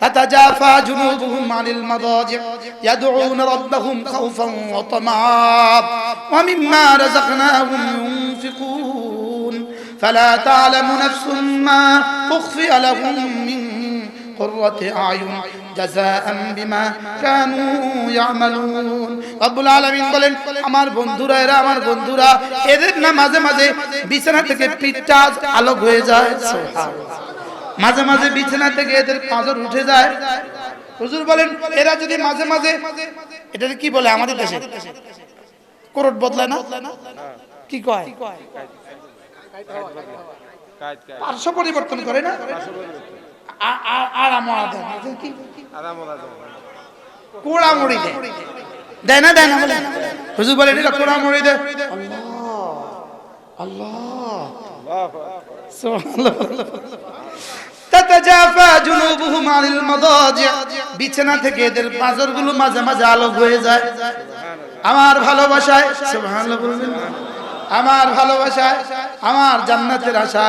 تتجافى جنوبهم عن المضاجع يدعون ربهم خوفا وطمعا ومما رزقناهم ينفقون فلا تعلم نفس ما أخفي لهم من قرة أعين جزاء بما كانوا يعملون রব্বুল আলামিন বলেন আমার বন্ধুরা এরা আমার বন্ধুরা এদের না মাঝে মাঝে বিছানা থেকে পিঠটা আলোক হয়ে যায় সুবহানাল্লাহ মাঝে মাঝে বিছানা থেকে এদের পাঁজর উঠে যায় হুজুর বলেন এরা যদি মাঝে মাঝে এটা কি বলে আমাদের দেশে করট বদলায় না কি কয় পার্শ্ব পরিবর্তন করে না কোড়ামুড়ি দেয় না দেয় না বলে হুজুর বলেন এটা কোড়ামুড়ি দেয় আল্লাহ আল্লাহ সুবহানাল্লাহ তাতাজাফা জুনুবুহুম আনিল মাদাজি বিছানা থেকে এদের পাঁজরগুলো মাঝে মাঝে আলোক হয়ে যায় আমার ভালোবাসায় সুবহানাল্লাহ বলবেন আমার ভালোবাসায় আমার জান্নাতের আশা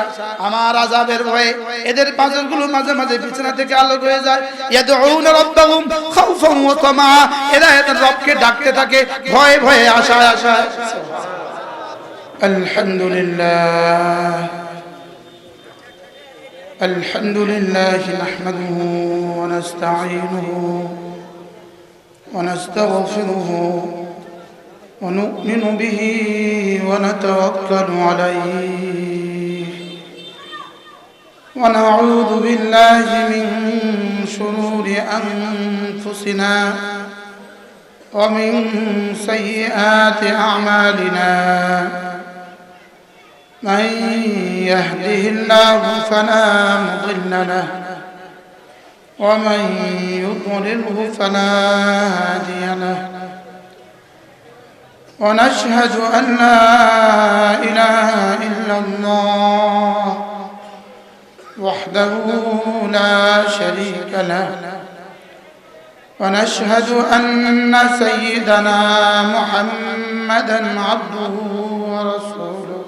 আমার আযাবের ভয়ে এদের পাঁজরগুলো মাঝে মাঝে বিছানা থেকে আলোক হয়ে যায় ইয়াদউনা রাব্বাহুম খাউফান ওয়া তামা এরা এদের রবকে ডাকতে থাকে ভয়ে ভয়ে আশায় আশায় আলহামদুলিল্লাহ الحمد لله نحمده ونستعينه ونستغفره ونؤمن به ونتوكل عليه ونعوذ بالله من شرور أنفسنا ومن سيئات أعمالنا من يهده الله فلا مضل له ومن يضلله فلا هادي له ونشهد أن لا إله إلا الله وحده لا شريك له ونشهد أن سيدنا محمدا عبده ورسوله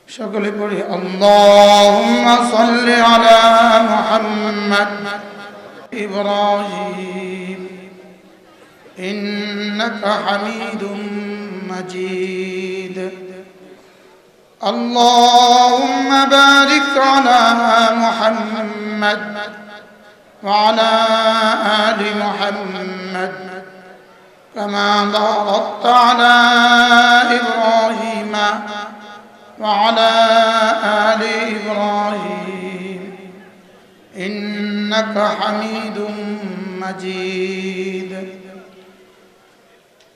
شكل بري اللهم صل على محمد إبراهيم إنك حميد مجيد اللهم بارك على محمد وعلى آل محمد كما باركت على إبراهيم وعلى آل إبراهيم إنك حميد مجيد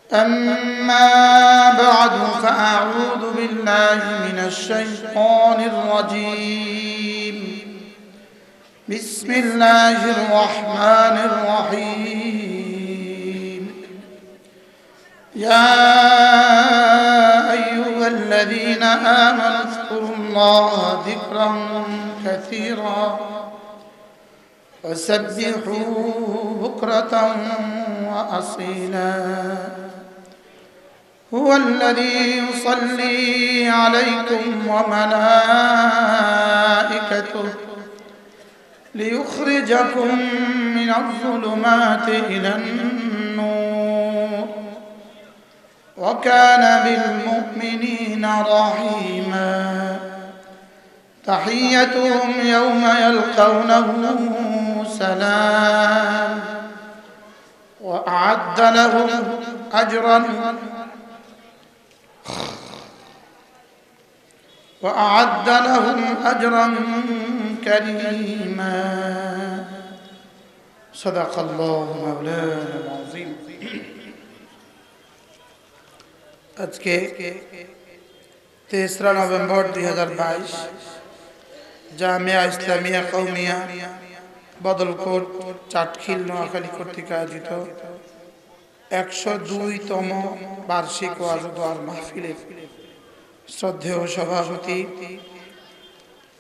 أما بعد فأعوذ بالله من الشيطان الرجيم بسم الله الرحمن الرحيم يا أيها الذين آمنوا اذكروا الله ذكرا كثيرا وسبحوه بكرة وأصيلا هو الذي يصلي عليكم وملائكته ليخرجكم من الظلمات إلى النور وكان بالمؤمنين رحيما تحيتهم يوم يلقونه سلام وأعد لهم أجرا كريما صدق الله مولانا العظيم আজকে 3 নভেম্বর 2022 জামিয়া ইসলামিয়া কওমিয়া বদলকোট চাটখিল নোয়াখালী কর্তৃক আয়োজিত 102তম বার্ষিক ওয়াজ ও দোয়ার মাহফিলে শ্রদ্ধেয় সভাপতি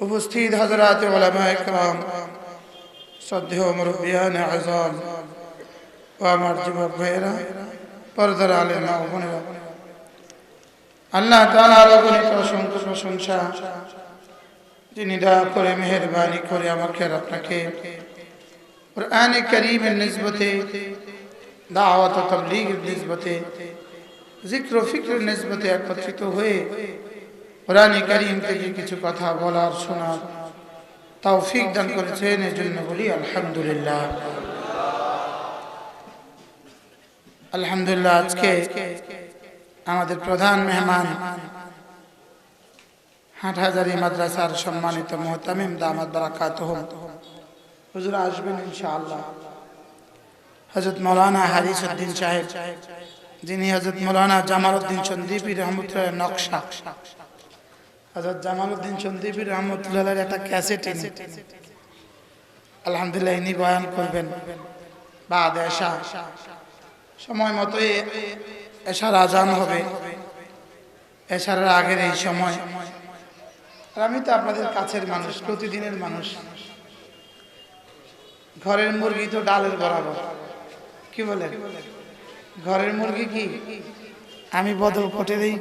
উপস্থিত হযরত উলামায়ে কেরাম শ্রদ্ধেয় মুরব্বিয়ানে আযম ও আমার যুবক ভাইয়েরা পর্দার আলেমা ও বোনেরা আল্লাহ তাআলার অগণিত অসংখ্য প্রশংসা যিনি দয়া করে মেহেরবানি করে আমাকে আর আপনাকে कुरान करीम निस्बते दावत व तबलीग निस्बते जिक्र फिक्र निस्बते एकत्रित हुए कुरान करीम থেকে কিছু কথা বলার শোনার তৌফিক দান করেছেন এজন্য বলি আলহামদুলিল্লাহ। আলহামদুলিল্লাহ আজকে আমাদের প্রধান মেহমান হাটহাজারী মাদ্রাসার সম্মানিত মুহতামিম দামাত বারাকাতুহুম হুজুর আসবেন ইনশাআল্লাহ। হযরত মাওলানা হারিস উদ্দিন সাহেব যিনি হযরত মাওলানা জামালউদ্দিন সন্দীপী রহমতুল্লাহ নকশা হযরত জামালউদ্দিন সন্দীপী রহমতুল্লাহর একটা ক্যাসেট আলহামদুলিল্লাহ ইনি বয়ান করবেন বাদ এশা সময় মতো এশার আজান হবে। এশার আগের এই সময় আর আমি তো আপনাদের কাছের মানুষ, প্রতিদিনের মানুষ। ঘরের মুরগি তো ডালের বরাবর, কি বলে ঘরের মুরগি কি আমি বদল কোটে দিই।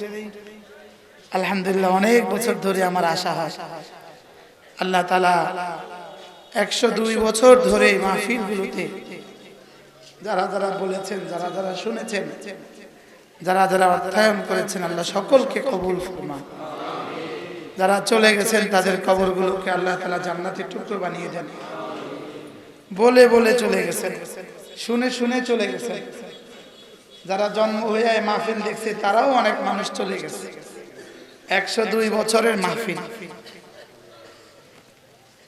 আলহামদুলিল্লাহ অনেক বছর ধরে আমার আশা হয় আল্লাহ তাআলা 102 বছর ধরে মাহফিলগুলোতে যারা যারা বলেছেন, যারা যারা শুনেছেন, যারা যারা অধ্যয়ন করেছেন আল্লাহ সকলকে কবুল ফরমান। যারা চলে গেছেন তাদের কবরগুলোকে আল্লাহ তাআলা জান্নাতের টুকরো বানিয়ে দেন। বলে বলে চলে গেছেন, শুনে শুনে চলে গেছেন। যারা জন্ম হয়ে মাহফিল দেখছে তারাও অনেক মানুষ চলে গেছে। 102 বছরের মাহফিল,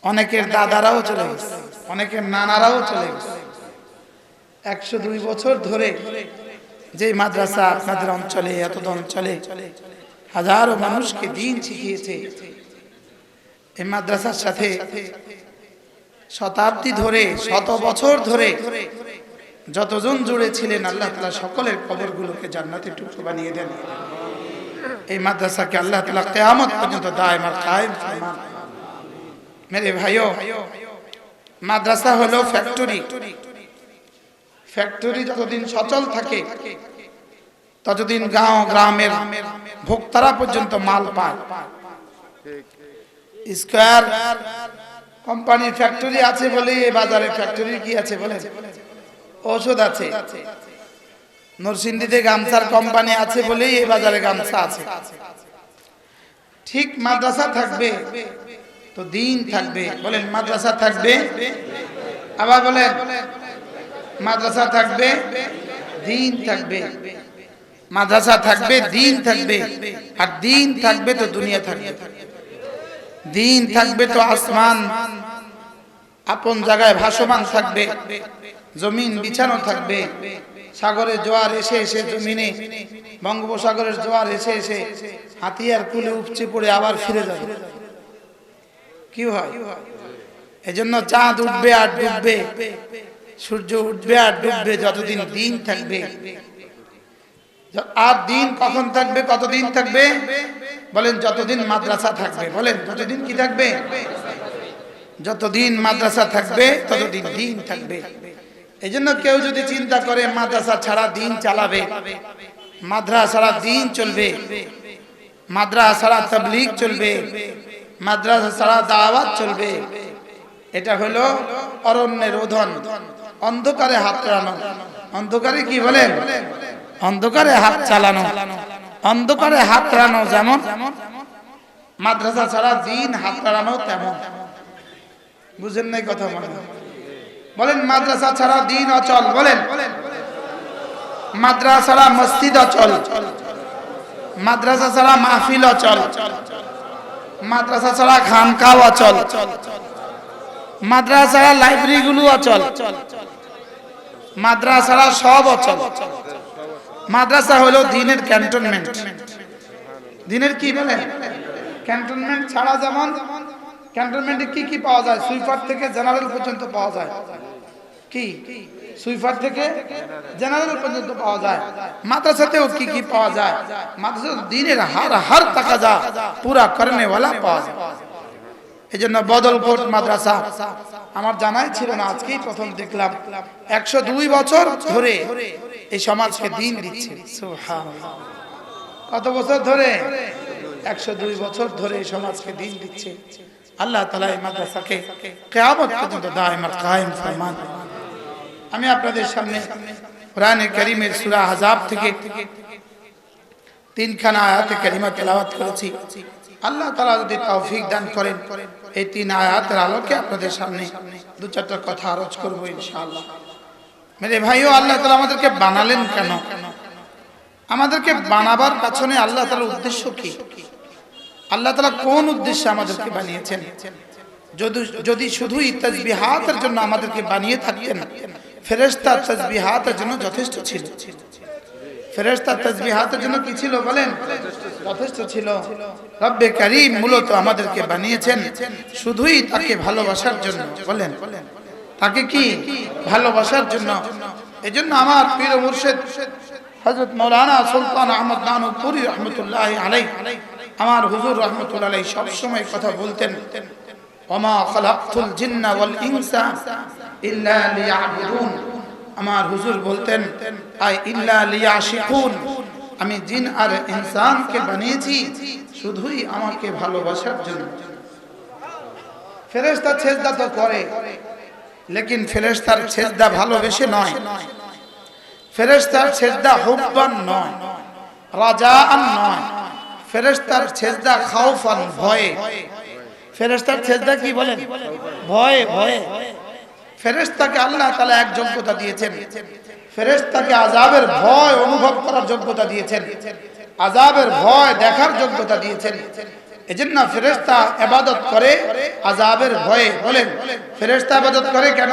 অনেকের দাদারাও চলে গেছে, অনেকের নানারাও চলে গেছে। 102 বছর ধরে যে মাদ্রাসা আপনাদের অঞ্চলে, এত অঞ্চলে হাজারো মানুষকে দ্বীন শিখিয়েছে, এই মাদ্রাসার সাথে শতাব্দী ধরে, শত বছর ধরে যতজন জুড়ে ছিলেন আল্লাহ তাআলা সকলের কবরগুলোকে জান্নাতের টুকরো বানিয়ে দেন। এই মাদ্রাসাকে আল্লাহ তাআলা কিয়ামত পর্যন্ত দায়েম আর কায়েম ফরমান। মেরে ভাইও, মাদ্রাসা হলো ফ্যাক্টরি। ফ্যাক্টরি যতদিন সচল থাকে ততদিন গাঁও গ্রামের ভোক্তারা পর্যন্ত মাল পায়। স্কয়ার কোম্পানির ফ্যাক্টরি আছে বলে এই বাজারে ফ্যাক্টরি কি আছে বলে ঔষধ আছে। নরসিংদীতে গামছার কোম্পানি আছে বলেই এই বাজারে গামছা আছে। ঠিক মাদ্রাসা থাকবে তো দ্বীন থাকবে। বলেন মাদ্রাসা থাকবে, আবার বলেন মাদ্রাসা থাকবে, দ্বীন থাকবে। মাদ্রাসা থাকবে, দ্বীন থাকবে। আর দ্বীন থাকবে তো দুনিয়া থাকবে। দ্বীন থাকবে তো আসমান আপন জায়গায় ভাসমান থাকবে, জমিন বিছানো থাকবে। সাগরের জোয়ার এসে এসে জমিনে, বঙ্গোপসাগরের জোয়ার এসে এসে হাতিয়ার কুলে উপচে পড়ে আবার ফিরে যাবে। কি হয়? এজন্য চাঁদ উঠবে আর ডুববে, সূর্য উঠবে আর ডুববে যতদিন দ্বীন থাকবে। আর দ্বীন কখন থাকবে, কতদিন থাকবে? বলেন যতদিন মাদ্রাসা থাকবে। বলেন যতদিন কি থাকবে? যতদিন মাদ্রাসা থাকবে ততদিন দ্বীন থাকবে। এই জন্য কেউ যদি চিন্তা করে মাদ্রাসা ছাড়া দ্বীন চালাবে, মাদ্রাসা ছাড়া দ্বীন চলবে, মাদ্রাসা ছাড়া তাবলীগ চলবে, মাদ্রাসা ছাড়া দাওয়াত চলবে, এটা হলো অরণ্যের রোধন, অন্ধকারে হাত চালানো। অন্ধকারে কি বলেন? অন্ধকারে হাত চালানো। অন্ধকারে হাত চালানো যেমন মাদ্রাসা ছাড়া দ্বীন হাত চালানো তেমন। বুঝেন নাই কথা? বলেন মাদ্রাসা ছাড়া দ্বীন অচল। বলেন মাদ্রাসা ছাড়া মসজিদ অচল, মাদ্রাসা ছাড়া মাহফিল অচল, মাদ্রাসা ছাড়া খানকা অচল, মাদ্রাসা ছাড়া লাইব্রেরি গুলো অচল, মাদ্রাসা ছাড়া সব অচল। মাদ্রাসা হলো দ্বীনের ক্যান্টনমেন্ট। দ্বীনের কি বলে? ক্যান্টনমেন্ট ছাড়া যেমন ক্যান্টনমেন্টে কি কি পাওয়া যায়? সুইপার থেকে জেনারেল পর্যন্ত পাওয়া যায়। কি সুইপার থেকে জেনারেল পর্যন্ত পাওয়া যায়। মাদ্রাসাতেও কি কি পাওয়া যায়? মাদ্রাসা দ্বীনের হর তাকাজা পুরা করনে वाला পাওয়া যায়। এজন্য বদলকোট মাদ্রাসা আমার জানাই ছিল না, আজকেই প্রথম দেখলাম। 102 বছর ধরে এই সমাজকে দ্বীন দিচ্ছে। সুবহানাল্লাহ। কত বছর ধরে? 102 বছর ধরে এই সমাজকে দ্বীন দিচ্ছে। আল্লাহ তাআলা এই মাদ্রাসাকে কিয়ামত পর্যন্ত দায়েম আর কায়েম ফরমান। আমি আপনাদের সামনে কোরআনে কারীমের সূরা আহজাব থেকে 3খানা আয়াতে কারিমা তেলাওয়াত করেছি। আল্লাহ তাআলা যদি তৌফিক দান করেন এই 3 আয়াতের আলোকে আপনাদের সামনে 2-4টা কথা আরজ করব ইনশাআল্লাহ। মেরে ভাইও, আল্লাহ তাআলা আমাদেরকে বানালেন কেন? আমাদেরকে বানাবার পেছনে আল্লাহ তাআলার উদ্দেশ্য কি? আল্লাহ তাআলা কোন উদ্দেশ্যে আমাদেরকে বানিয়েছেন? যদি শুধুই তাসবিহাতের জন্য আমাদেরকে বানিয়ে থাকতেন, ফেরেশতা তাসবিহাতের জন্য যথেষ্ট ছিল। ফেরেশতা তাসবিহাতের জন্য কি ছিল বলেন? যথেষ্ট ছিল। রব্বে কারীম মূলত আমাদেরকে বানিয়েছেন শুধুই তাকে ভালোবাসার জন্য। বলেন, তাকে কি ভালোবাসার জন্য। এজন্য আমার পীর ও মুর্শিদ হযরত মাওলানা সুলতান আহমদ নানুপুরী রাহমাতুল্লাহি আলাইহি, আমার হুজুর রাহমাতুল্লাহি আলাইহি সব সময় কথা বলতেন, ওমা খালাকতুল জিন্না ওয়াল ইনসা ইল্লা লিয়াবুদুন। আমার হুজুর বলতেন, আই ইল্লা লিয়াশিকুন, আমি জিন আর ইনসানকে বানিয়েছি শুধুই আমাকে ভালোবাসার জন্য। ফেরেশতা সেজদা তো করে, লেকিন ফেরেশতার সেজদা ভালোবেসে নয়, ফেরেশতার সেজদা হুব্বান নয়, রাজাআন নয়, ফেরেশতার সেজদা খাউফান, ভয়ে। ফেরেশতার সেজদা কি বলেন? ভয়ে ভয়ে। ফেরেশতাকে আল্লাহ তাআলা এক যোগ্যতা দিয়েছেন, ফেরেশতাকে আযাবের ভয় অনুভব করার যোগ্যতা দিয়েছেন, আযাবের ভয় দেখার যোগ্যতা দিয়েছেন। এজন্য ফেরেশতা ইবাদত করে আযাবের ভয়ে। বলেন, ফেরেশতা ইবাদত করে কেন?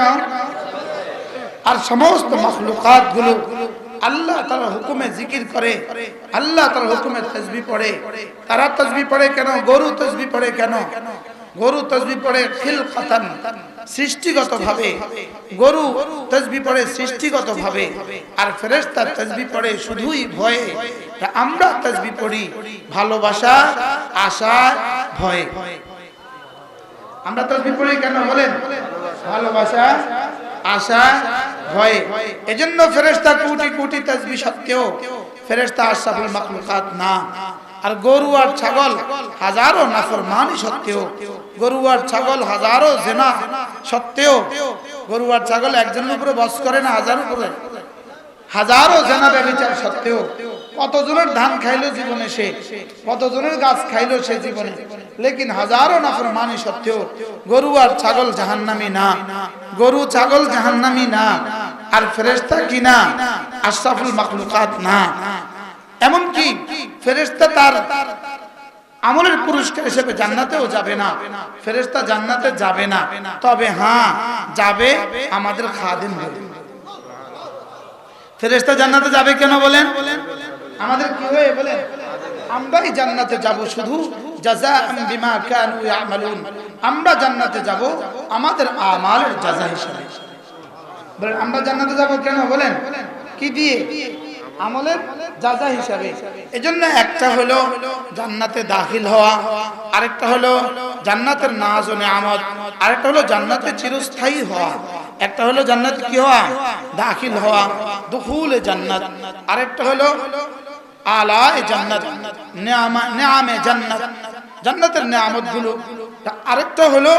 আর সমস্ত মাখলুকাত গুলো আল্লাহ তাআলার হুকুমে জিকির করে, আল্লাহ তাআলার হুকুমে তাসবিহ পড়ে। তারা তাসবিহ পড়ে কেন? গরু তাসবিহ পড়ে কেন? গরু তাসবিহ পড়ে খিলকাতান, সৃষ্টিগতভাবে। গরু তাসবিহ পড়ে সৃষ্টিগতভাবে, আর ফেরেশতা তাসবিহ পড়ে শুধুই ভয়ে। আমরা তাসবিহ পড়ি ভালোবাসা, আশা, ভয়। আমরা তাসবিহ পড়ি কেন বলেন? ভালোবাসা, আশা, ভয়। এজন্য ফেরেশতা কোটি কোটি তাসবিহ সত্ত্বেও ফেরেশতা আশরাফুল মাখলুকাত না। আর গরু আর ছাগল হাজারো নাফরমানি সত্ত্বেও, গরু আর ছাগল হাজারো জিনা সত্ত্বেও, গরু আর ছাগল একজনের উপরে বস করে না, হাজারো উপরে, হাজারো জিনা ব্যভিচার সত্ত্বেও, কতজনের ধান খাইলো জীবনে সে, কতজনের গাছ খাইলো সে জীবনে, লেকিন হাজারো নাফরমানি সত্ত্বেও গরু আর ছাগল জাহান্নামী না, গরু ছাগল জাহান্নামী না। আর ফেরেশতা কি না? আশরাফুল মাখলুকাত না। এমন কি ফেরেশতা তার আমলের পুরস্কার হিসেবে জান্নাতেও যাবে না। ফেরেশতা জান্নাতে যাবে না, তবে হ্যাঁ যাবে আমাদের খাদিম হয়ে। ফেরেশতা জান্নাতে যাবে কেন বলেন? আমাদের কি হয়ে বলেন? আমরাই জান্নাতে যাব শুধু জাযাআন বিমা কানু ইয়ামালুন। আমরা জান্নাতে যাব আমাদের আমালের জাযা হিসেবে। বলেন, আমরা জান্নাতে যাব কেন বলেন? কি দিয়ে? আমলের জাযা হিসাবে। এজন্য একটা হলো জান্নাতে দাখিল হওয়া, আরেকটা হলো জান্নাতের নাজ ও নিয়ামত, আরেকটা হলো জান্নাতে চিরস্থায়ী হওয়া। একটা হলো জান্নাতে কি হওয়া? দাখিল হওয়া, দুখুলে জান্নাত। আরেকটা হলো আলায়ে জান্নাত, নিয়ামে জান্নাত, জান্নাতের নিয়ামতগুলো। আরেকটা হলো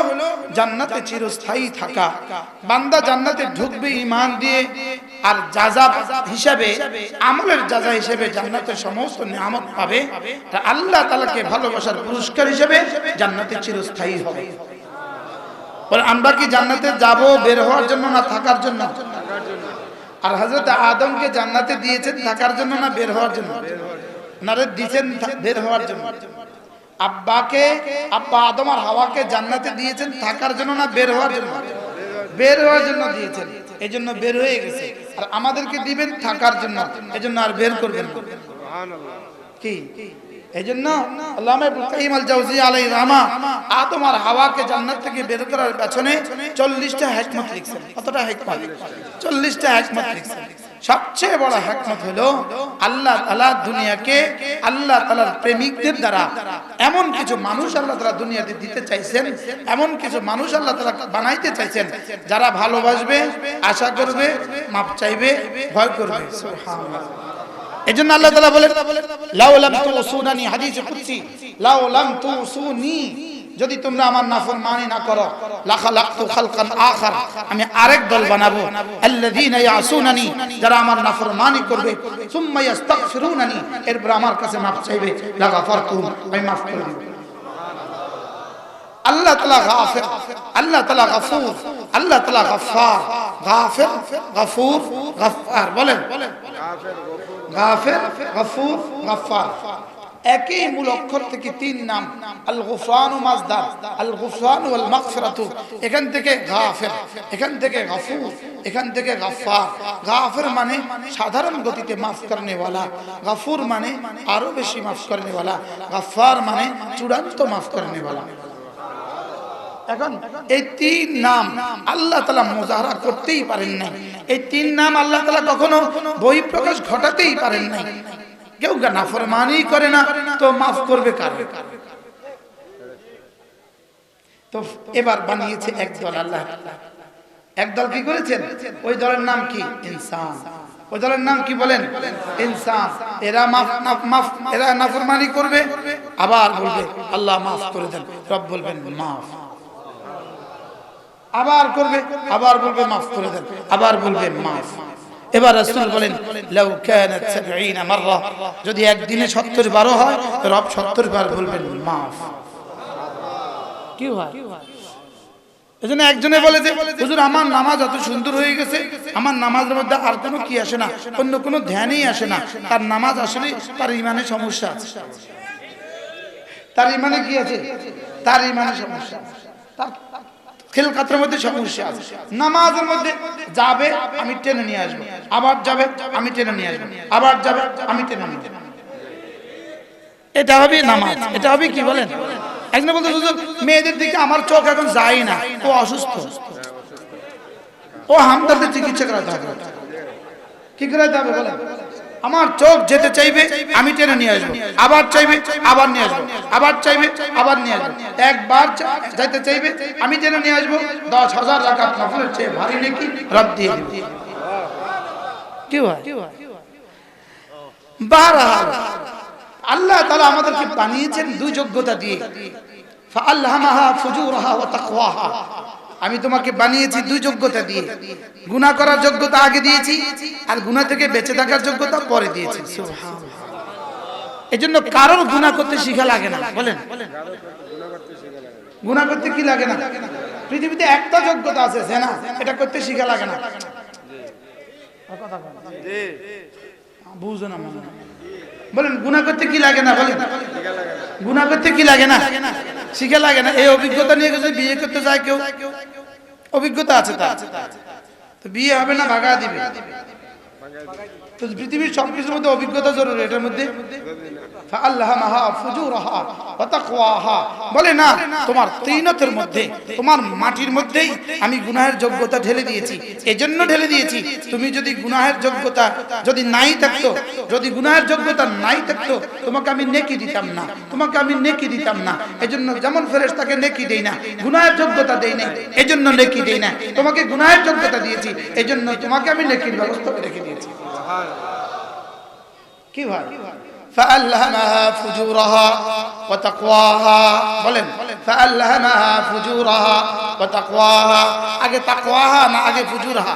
জান্নাতে চিরস্থায়ী থাকা। বান্দা জান্নাতে ঢুকবে ঈমান দিয়ে, আর জাযা হিসাবে, আমলের জাযা হিসেবে জান্নাতের সমস্ত নিয়ামত পাবে। আল্লাহ তাআলাকে ভালোবাসার পুরস্কার হিসেবে জান্নাতে চিরস্থায়ী হবে। বলে, আমরা কি জান্নাতে যাব বের হওয়ার জন্য না থাকার জন্য? আর হযরত আদমকে জান্নাতে দিয়েছেন থাকার জন্য না বের হওয়ার জন্য? নারে দিয়েছেন বের হওয়ার জন্য। আব্বা আদম আর হাওয়াকে জান্নাতে দিয়েছেন থাকার জন্য না বের হওয়ার জন্য? বের হওয়ার জন্য দিয়েছেন, এজন্য বের হয়ে গেছে। আর আমাদেরকে দিবেন থাকার জন্য, এজন্য আর বের করবেন না। সুবহানাল্লাহ। কি এজন্য আল্লামা ইবনে কাইয়িম আল জাওজিয়া আলাইহিস রাহমা আদম আর হাওয়াকে জান্নাত থেকে বের করার পেছনে 40টা হিকমত লিখছেন। কতটা হিকমত? 40টা হিকমত লিখছেন। সবচেয়ে বড় হিকমত হলো আল্লাহ তাআলা দুনিয়াকে আল্লাহ তাআলার প্রেমিকদের দ্বারা এমন কিছু মানুষ আল্লাহ তাআলা দুনিয়াতে দিতে চাইছেন, এমন কিছু মানুষ আল্লাহ তাআলা বানাইতে চাইছেন যারা ভালোবাসবে, আশা করবে, মাপ চাইবে, ভয় করবে। সুবহানাল্লাহ। এজন্য আল্লাহ তাআলা বলেন, লাউ লাম তুসুনানি, হাদিসে কুদসি, লাউ লাম তুসুনি যদি তোমরা আমার নাফরমানি না করো লাখালাকতু খালকান আখার, আমি আরেক দল বানাবো, আল্লাযীনা ইয়াসুনানি, যারা আমার নাফরমানি করবে, সুম্মা ইস্তাগফিরুনানি, এরপর আমার কাছে মাফ চাইবে, লাগাফারতুহুম, আমি মাফ করে দেব। আল্লাহ তাআলা গাফির, আল্লাহ তাআলা গফুর, আল্লাহ তাআলা গফফার। গাফির, গফুর, গফফার বলেন। গাফির, গফুর, গফফার একই মূল অক্ষর থেকে তিন নাম। আল গুফরান ও মাজদার, আল গুফরান ওয়াল মাগফিরাতু, এখান থেকে গাফির, এখান থেকে গফুর, এখান থেকে গফফার। গাফির মানে সাধারণ গতিতে মাফ করনে वाला, গফুর মানে আরো বেশি মাফ করনে वाला, গফফার মানে চূড়ান্ত মাফ করনে वाला। এখন এই তিন নাম আল্লাহ তাআলা মুজাহারা করতেই পারেন নাই। এই তিন নাম আল্লাহ তাআলা কখনো বহিঃপ্রকাশ ঘটাতেই পারেন নাই। কেউ নাফরমানি করে না তো মাফ করবে কারে? তো এবার বানিয়েছে একদল আল্লাহ, একদল কি করেছেন? ওই দলের নাম কি? ইনসান। ওই দলের নাম কি বলেন? ইনসান। এরা এরা নাফরমানি করবে, আবার বলবে আল্লাহ মাফ করে দেন, রব বলবেন মাফ, আবার করবে, আবার বলবে মাফ করে দেন, আবার বলবে মাফ। এবার রাসূল বলেন লাউ কানাত 70 মাররা, যদি একদিনে 70 বার হয় রব 70 বার বলবেন মাফ। কি হয়? এজন্য একজনে বলে যে হুজুর আমার নামাজ এত সুন্দর হয়ে গেছে, আমার নামাজের মধ্যে আর কোনো কি আসে না, অন্য কোনো ধ্যানই আসে না, তার নামাজ আসলে তার ঈমানে সমস্যা আছে। তার ঈমানে কি আছে? তার ঈমানে সমস্যা, তার খেলকাতের মধ্যে সমস্যা আছে। নামাজের মধ্যে যাবে আমি টেনে নিয়ে আসবো, আবার যাবে আমি টেনে নিয়ে আসবো, আবার যাবে আমি টেনে নিয়ে আসবো, এটা হবে নামাজ। এটা হবে কি বলেন? একজন বলতে হুজুর মেয়েদের দিকে আমার চোখ এখন যায় না, ও অসুস্থ, ও হামদর্দের চিকিৎসা করাতে হবে। কি করাতে হবে বলেন? আমার চোখ যেতে চাইবে আমি টেনে নিয়ে আসবো, আবার চাইবে আবার নিয়ে আসবো, আবার চাইবে আবার নিয়ে আসবো, একবার যাইতে চাইবে আমি টেনে নিয়ে আসবো। 10,000 রাকাত নফলের চেয়ে ভারী নেকি রব দিয়ে দিবে। কি হয়? বারহাল আল্লাহ তাআলা আমাদেরকে বানিয়েছেন দুই যোগ্যতা দিয়ে, ফাআলহামাহা ফুজুরাহা ওয়া তাকওয়াহা। আমি তোমাকে বানিয়েছি দুই যোগ্যতা দিয়ে, গুনাহ করার যোগ্যতা আগে দিয়েছি আর গুনাহ থেকে বেঁচে থাকার যোগ্যতা পরে দিয়েছি। সুবহানাল্লাহ। এজন্য কারোর গুনাহ করতে শিখা লাগে না বলেন। গুনাহ করতে কি লাগে না? পৃথিবীতে একটা যোগ্যতা আছে জেনা, এটা করতে শিখা লাগে না। জি বুঝুন না বলেন, গুনাহ করতে কি লাগে না বলেন? গুনাহ করতে কি লাগে না? শিখা লাগে না। এই অভিজ্ঞতা নিয়ে যদি বিয়ে করতে যায় কেউ, অভিজ্ঞতা আছে তার, তো বিয়ে হবে না ভাগা দিবে। তো পৃথিবীর সবকিছুর মধ্যে অভিজ্ঞতা জরুরি, এটার মধ্যে ফাআলহামাহা ফুজুরাহা ওয়া তাকওয়াহা বলে না, তোমার তিনতের মধ্যে, তোমার মাটির মধ্যেই আমি গুনাহের যোগ্যতা ঢেলে দিয়েছি। এজন্য ঢেলে দিয়েছি, তুমি যদি গুনাহের যোগ্যতা যদি নাই থাকতো, যদি গুনাহের যোগ্যতা নাই থাকতো তোমাকে আমি নেকি দিতাম না, তোমাকে আমি নেকি দিতাম না। এজন্য যেমন ফেরেশতাকে নেকি দেই না, গুনাহের যোগ্যতা দেই না, এজন্য নেকি দেই না। তোমাকে গুনাহের যোগ্যতা দিয়েছি, এজন্য তোমাকে আমি নেকির ব্যবস্থা করে রেখে দিয়েছি। কি ভাই? فألهمها فجورها وتقواها বলেন, فألهمها فجورها وتقواها। আগে তাকওয়াহা না আগে ফুজুরহা?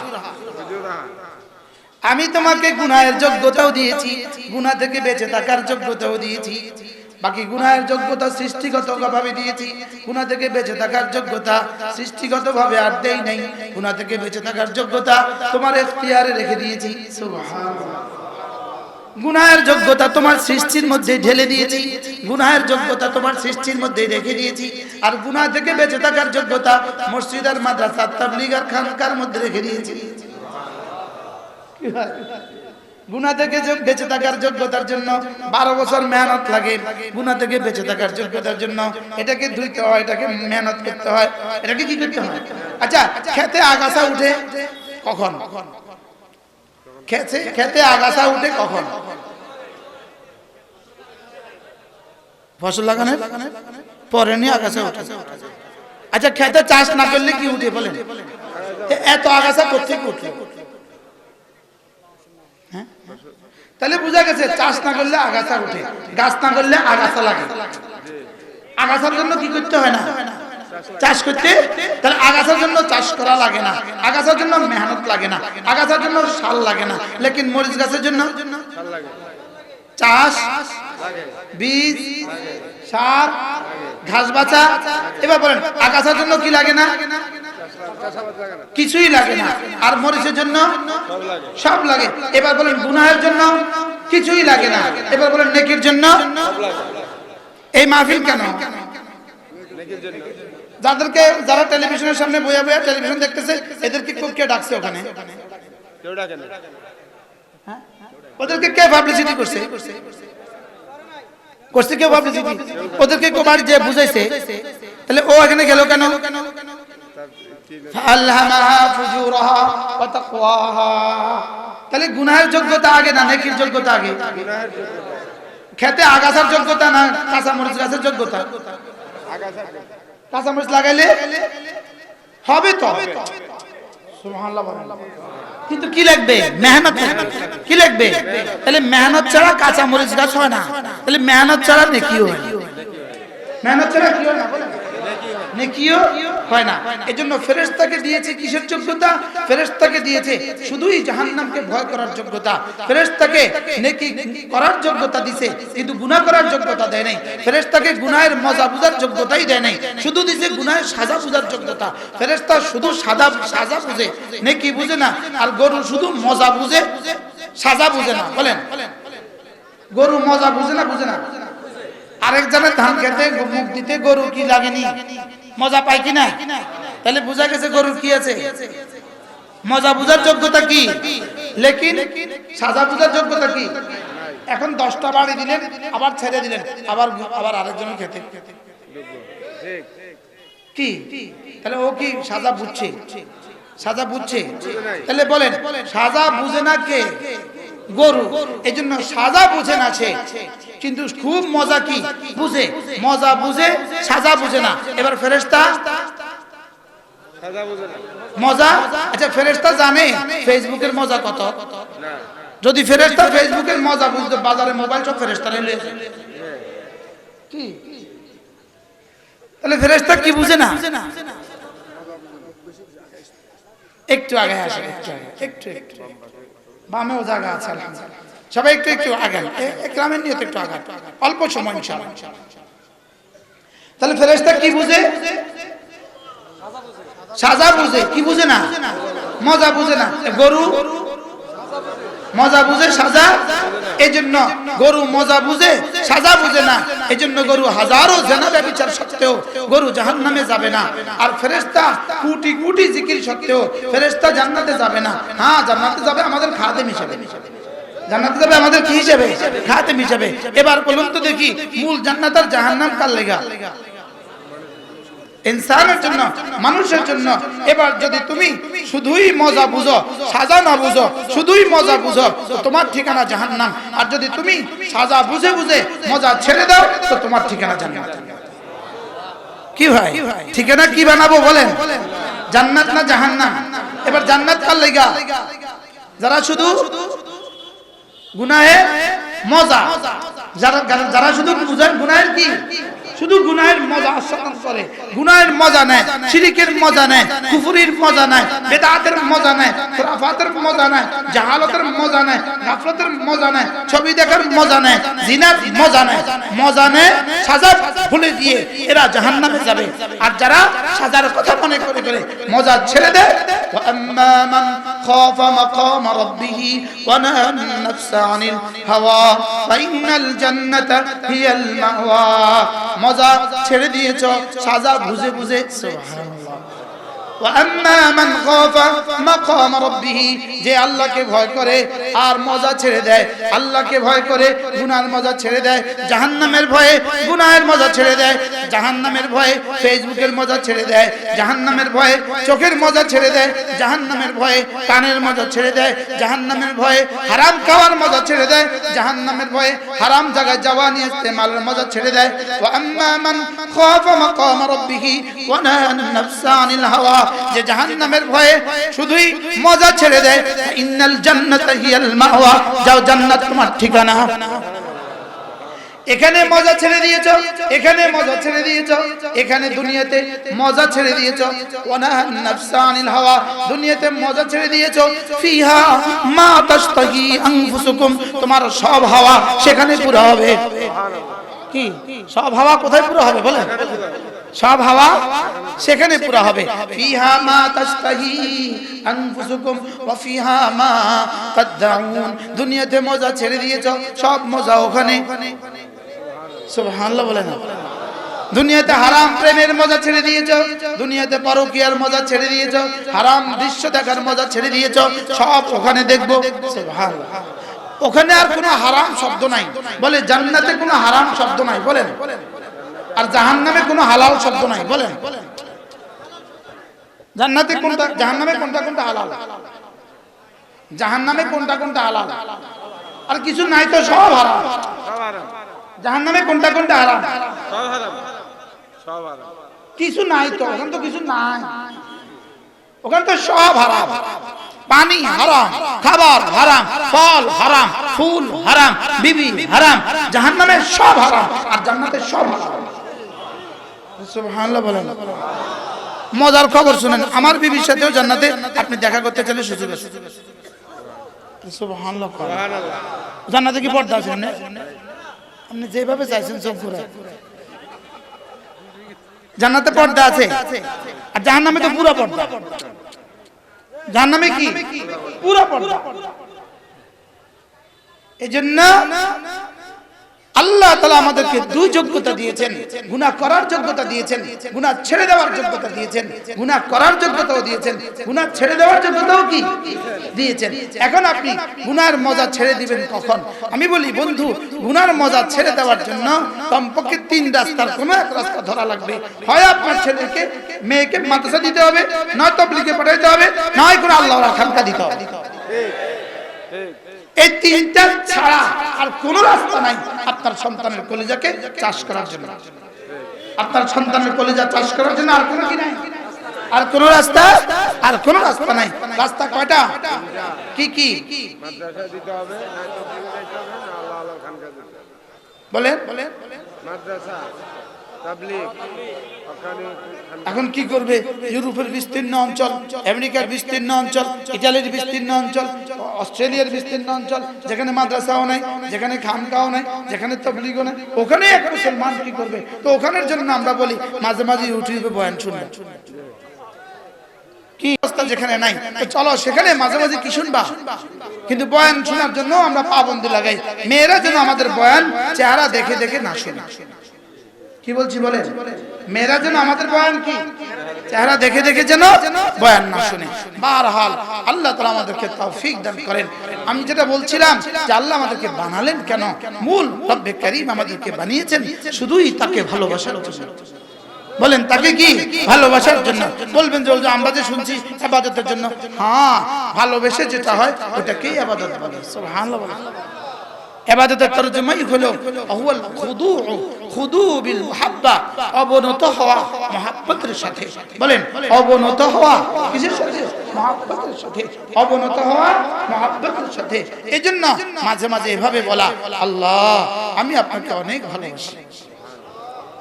আমি তোমাকে গুনাহের যোগ্যতাও দিয়েছি, গুনাহ থেকে বেঁচে থাকার যোগ্যতাও দিয়েছি। বাকি গুনাহের যোগ্যতা সৃষ্টিগতভাবে দিয়েছি, গুনাহ থেকে বেঁচে থাকার যোগ্যতা সৃষ্টিগতভাবে আর দেই নাই। গুনাহ থেকে বেঁচে থাকার যোগ্যতা তোমার ইখতিয়ারে রেখে দিয়েছি। সুবহানাল্লাহ। গুনাহের যোগ্যতা তোমার সৃষ্টির মধ্যে ঢেলে দিয়েছি, গুনাহের যোগ্যতা তোমার সৃষ্টির মধ্যে রেখে দিয়েছি। আর গুনাহ থেকে বেঁচে থাকার যোগ্যতা মসজিদ আর মাদ্রাসা তাবলীগ আর খানকার মধ্যে রেখে দিয়েছি। গুনাহ থেকে বেঁচে থাকার যোগ্যতার জন্য 12 বছর মেহনত লাগে। গুনাহ থেকে বেঁচে থাকার যোগ্যতার জন্য এটাকে ধুইতে হয়, এটাকে মেহনত করতে হয়, এটাকে কি করতে হয়? আচ্ছা, খেতে আগাছা উঠে কখন? খেতে আগাছা উঠে কখন? ফসল লাগানোর পরে নিয়ে আগাছা উঠে। আচ্ছা, খেতে চাষ না করলে কি উঠে বলেন? এত আগাছা করতে কি উঠলো? হ্যাঁ, তাহলে বোঝা গেছে চাষ না করলে আগাছা উঠে, গাছ না করলে আগাছা লাগে। আগাছার জন্য কি করতে হয় না? চাষ করতে। তাহলে আগাছার জন্য চাষ করা লাগে না, আগাছার জন্য মেহনত লাগে না, আগাছার জন্য সার লাগে না, লেকিন মরিচ গাছের জন্য চাষ, বীজ, সার, ঘাস বাছা। এবার বলেন আগাছার জন্য কি লাগে না? কিছুই লাগে না। আর মরিচের জন্য সব লাগে। এবার বলেন গুনাহের জন্য কিছুই লাগে না। এবার বলেন নেকির জন্য। এই মাহফিল কেন? যাদেরকে, যারা টেলিভিশনের সামনে বইয়া বইয়া টেলিভিশন দেখতেছে, এদেরকে কে ডাকছে ওখানে? কেউ ডাকে না। ওদেরকে কে পাবলিসিটি করছে? করছে কেউ পাবলিসিটি? ওদেরকে কেউ বাড়ি যে বুঝাইছে? তাহলে ও এখানে গেল কেন? তাহলে গুনাহের যোগ্যতা আগে না নেকির যোগ্যতা আগে? খেতে আগাছার যোগ্যতা না কাঁচা মরিচ গাছের যোগ্যতা? কাঁচা মরিচ লাগাইলে হবে তো, সুবহানাল্লাহ। কিন্তু কি লাগবে? মেহনত। কি লাগবে? তাহলে মেহনত ছাড়া কাঁচা মরিচ গাছ হয় না। তাহলে মেহনত ছাড়া নেকিও হয় না। মেহনত ছাড়া কি হয় না? নেকিও হয় না। এজন্য ফেরেশতাকে দিয়েছে কিসের যোগ্যতা? ফেরেশতাকে দিয়েছে শুধুই জাহান্নামকে ভয় করার যোগ্যতা। ফেরেশতাকে নেকি করার যোগ্যতা দিয়েছে, কিন্তু গুনাহ করার যোগ্যতা দেয় নাই। ফেরেশতাকে গুনাহের মজা বুঝার যোগ্যতাই দেয় নাই, শুধু দিয়েছে গুনাহের সাজা বুঝার যোগ্যতা। ফেরেশতা শুধু সাজা বুঝে, নেকি বুঝে না। আর গরু শুধু মজা বুঝে, সাজা বুঝে না। বলেন গরু মজা বুঝে না? বুঝে না। আরেকজনের ধান খেতে মুখ দিতে গরু কি লাগেনি? মজা পায় কিনা? তাহলে বোঝা গেছে গরুর কি আছে? মজা বুঝার যোগ্যতা কি, লেকিন সাজা বুঝার যোগ্যতা কি? এখন 10টা বাড়ি দিলেন, আবার ছেড়ে দিলেন, আবার আরেকজনের খেতে কি? তাহলে ও কি সাজা বুঝছে? সাজা বুঝছে? তাহলে বলেন সাজা বুঝে না কে? গরু। এই জন্য সাজা বুঝে না সে, কিন্তু খুব মজা কি বুঝে? মজা বুঝে, সাজা বুঝে না। এবার ফেরেশতা মজা, আচ্ছা ফেরেশতা জানে ফেসবুকের মজা কত? যদি ফেরেশতা ফেসবুকের মজা বুঝতো, বাজারে মোবাইল সব ফেরেশতা নিয়ে কি? তাহলে ফেরেশতা কি বুঝে না? একটু আগে আসে, একটু বামেও জায়গা আছে, সবাই একটু আগান, একরামের নিয়ত একটু আগান, অল্প সময় ইনশাআল্লাহ। তাহলে ফেরেশতা কি বুঝে? সাজা বুঝে। কি বুঝে না? মজা বুঝে না। গরু মজা বুঝে, সাজা। এজন্য গরু মজা বুঝে, সাজা বুঝে না। এজন্য গরু হাজারো জেনা ব্যভিচার সত্ত্বেও গরু জাহান্নামে যাবে না। আর ফেরেশতা কোটি কোটি জিকির সত্ত্বেও ফেরেশতা জান্নাতে যাবে না। হ্যাঁ, জান্নাতে যাবে আমাদের খাদেম হিসেবে। জান্নাতে যাবে আমাদের কি হিসেবে? খাদেম হিসেবে। এবার বলুন তো দেখি, মূল জান্নাত আর জাহান্নাম কার লেগা? ইনসানের জন্য, মানুষের জন্য। এবার যদি তুমি শুধুই মজা বুঝো, সাজা না বুঝো, শুধুই মজা বুঝো, তো তোমার ঠিকানা জাহান্নাম। আর যদি তুমি সাজা বুঝে বুঝে মজা ছেড়ে দাও, তো তোমার ঠিকানা জান্নাত। কি ভাই, ঠিকানা কি বানাবো বলেন? জান্নাত না জাহান্নাম? এবার জান্নাত কার লেগা? যারা শুধু গুনাহে মজা, যারা শুধু বুঝেন গুনাহের কি, শুধু গুনাহের মজা আস্বাদন করে, গুনাহের মজা নেয়, শিরকের মজা নেয়, কুফরির মজা নেয়, বেদাতের মজা নেয়, খুরাফাতের মজা নেয়, জাহালতের মজা নেয়, গাফলতের মজা নেয়, ছবি দেখার মজা নেয়, জিনার মজা নেয়, মজা নেয়, সাজা ভুলে দিয়ে এরা জাহান্নামে যাবে। আর যারা সাজার কথা মনে করে করে মজা ছেড়ে দেয়, ওয়া আম্মা মান খাফা মাকাম রাব্বিহি ওয়া নাহা আন-নাফসা আনিল হাওয়া ফাইনাল জান্নাতা হিয়াল মাওয়া। মজা ছেড়ে দিয়েছো, সাজা বুঝে বুঝে। সুবহানাল্লাহ। ওয়া আম্মা মান খাফা মাকাম রাব্বিহি, যে আল্লাহকে ভয় করে আর মজা ছেড়ে দেয়, আল্লাহকে ভয় করে গুনাহের মজা ছেড়ে দেয়, জাহান্নামের ভয়ে গুনাহের মজা ছেড়ে দেয়, জাহান্নামের ভয়ে ফেসবুকের মজা ছেড়ে দেয়, জাহান্নামের ভয়ে চোখের মজা ছেড়ে দেয়, জাহান্নামের ভয়ে কানের মজা ছেড়ে দেয়, জাহান্নামের ভয়ে হারাম খাওয়ার মজা ছেড়ে দেয়, জাহান্নামের ভয়ে হারাম জায়গায় যাওয়া নিয়ে ইস্তেমালের মজা ছেড়ে দেয়। ওয়া আম্মা মান খাফা মাকাম রাব্বিহি ওয়া নাহা আন-নাফসা আনিল হাওয়া, যে জাহান্নামের ভয়ে শুধুই মজা ছেড়ে দেয়, ইন্নাল জান্নাতা হিয়াল মাওয়া, যাও জান্নাত তোমার ঠিকানা। এখানে মজা ছেড়ে দিয়েছো, এখানে মজা ছেড়ে দিয়েছো, এখানে দুনিয়াতে মজা ছেড়ে দিয়েছো। ওয়ানাহান নাফসা আনিল হাওয়া, দুনিয়াতে মজা ছেড়ে দিয়েছো। ফিহা মা তাশতাহি আনফুসুকুম, তোমার সব হাওয়া সেখানে পুরো হবে। কি সব হাওয়া কোথায় পুরো হবে বলেন? সব হাওয়া সেখানে পুরো হবে। ফিহা মা তাশতাহি আনফুসুকুম ওয়া ফিহা মা তাদউন, দুনিয়াতে মজা ছেড়ে দিয়েছো, সব মজা ওখানে। সুবহানাল্লাহ বলেন। দুনিয়াতে হারাম প্রেমের মজা ছেড়ে দিয়েছো, দুনিয়াতে পরকীয়ার মজা ছেড়ে দিয়েছো, হারাম দৃশ্য দেখার মজা ছেড়ে দিয়েছো, সব ওখানে দেখবো। সুবহানাল্লাহ। ওখানে আর কোনো হারাম শব্দ নাই। বলে জান্নাতে কোনো হারাম শব্দ নাই বলেন, আর জাহান্নামে কোনো হালাল শব্দ নাই বলেন। জান্নাতে কোনটা, জাহান্নামে কোনটা কোনটা হালাল, জাহান্নামে কোনটা কোনটা হালাল, আর কিছু নাই তো সব হারাম। জাহান্নামে কোনটা কোনটা হারাম, সব হারাম, সব হারাম। কিছু নাই তো, ওখানে তো কিছু নাই, ওখানে তো সব হারাম। পানি হারাম, খাবার হারাম, ফল হারাম, ফুল হারাম, বিবি হারাম। জাহান্নামে সব হারাম, আর জান্নাতে সব হারাম। সুবহানাল্লাহ বলেন। মজার খবর শুনেন, আমার বিবির সাথেও জান্নাতে আপনি দেখা করতে চাইলে সুযোগ আছে। সুবহানাল্লাহ। জান্নাতে কি পর্দা আছে না? আপনি যেভাবে চাইছেন সব পুরো। জান্নাতে পর্দা আছে, আর জাহান্নামে তো পুরো পর্দা। জাহান্নামে কি পুরো পর্দা। এজন্য আল্লাহ তাআলা আমাদেরকে দুই যোগ্যতা দিয়েছেন, গুনাহ করার যোগ্যতা দিয়েছেন, গুনাহ ছেড়ে দেওয়ার যোগ্যতা দিয়েছেন। গুনাহ করার যোগ্যতাও দিয়েছেন, গুনাহ ছেড়ে দেওয়ার যোগ্যতাও কি দিয়েছেন। এখন আপনি গুনাহর মজা ছেড়ে দিবেন কখন? আমি বলি বন্ধু, গুনাহর মজা ছেড়ে দেওয়ার জন্য কমপক্ষে 3 রাস্তার কোনো এক রাস্তা ধরা লাগবে। হয় আপনার ছেলেকে মেয়েকে মাদ্রাসা দিতে হবে, নয় তাবলীগে পাঠাইতে হবে, নয় কোনো আল্লাহর খানকা দিতে হবে। এই তিনটা ছাড়া আর কোন রাস্তা নাই আপনার সন্তানের কলিজাকে চাষ করার জন্য। আপনার সন্তানের কলিজা চাষ করার জন্য আর কোনো কি নাই, আর কোন রাস্তা, আর কোন রাস্তা নাই। রাস্তা কয়টা? কি কি? মাদ্রাসা দিতে হবে, না তাবলীগ দিতে হবে, না আল্লাহর খানকা দিতে হবে। বলেন মাদ্রাসা, তাবলীগ। এখন কি করবে? ইউরোপের বিস্তীর্ণ অঞ্চল, আমেরিকার বিস্তীর্ণ অঞ্চল, ইতালির বিস্তীর্ণ অঞ্চল, অস্ট্রেলিয়ার বিস্তীর্ণ অঞ্চল, যেখানে মাদ্রাসাও নাই, যেখানে খানকাও নাই, যেখানে তাবলীগও নাই, ওখানে এক মুসলমান কি করবে? তো ওখানের জন্য আমরা বলি মাঝে মাঝে ইউটিউবে বয়ান শুনবে। কি অবস্থা যেখানে নাই, তো চলো সেখানে মাঝে মাঝে কি শুনবা। কিন্তু বয়ান শোনার জন্য আমরা পাবন্দি লাগাই। মেয়েরা যেন আমাদের বয়ান চেহারা দেখে দেখে না শোনে। কি বলছি বলেন? মেয়েরা যেন আমাদের বয়ান কি চেহারা দেখে দেখে যেন বয়ান না শুনে। বারহাল আল্লাহ তাআলা আমাদেরকে তৌফিক দান করেন। আমি যেটা বলছিলাম যে আল্লাহ আমাদেরকে বানালেন কেন? মূল রব্বে কারীম আমাদেরকে বানিয়েছেন শুধুই তাকে ভালোবাসার জন্য। বলেন তাকে কি ভালোবাসার জন্য। বলবেন যে আমরা যে শুনছি ইবাদতের জন্য, হ্যাঁ ভালোবেসে যেটা হয় ওটাকেই ইবাদত বলে। সুবহানাল্লাহ। ইবাদতের তরজমাই হলো আহুয়াল খুদু, খুদু বিল মুহাব্বা, অবনত হওয়া মুহাব্বতের সাথে। বলেন অবনত হওয়া কিসের সাথে? মুহাব্বতের সাথে। অবনত হওয়া মুহাব্বতের সাথে। এজন্য মাঝে মাঝে এভাবে বলা, আল্লাহ আমি আপনাকে অনেক ভালোবাসি।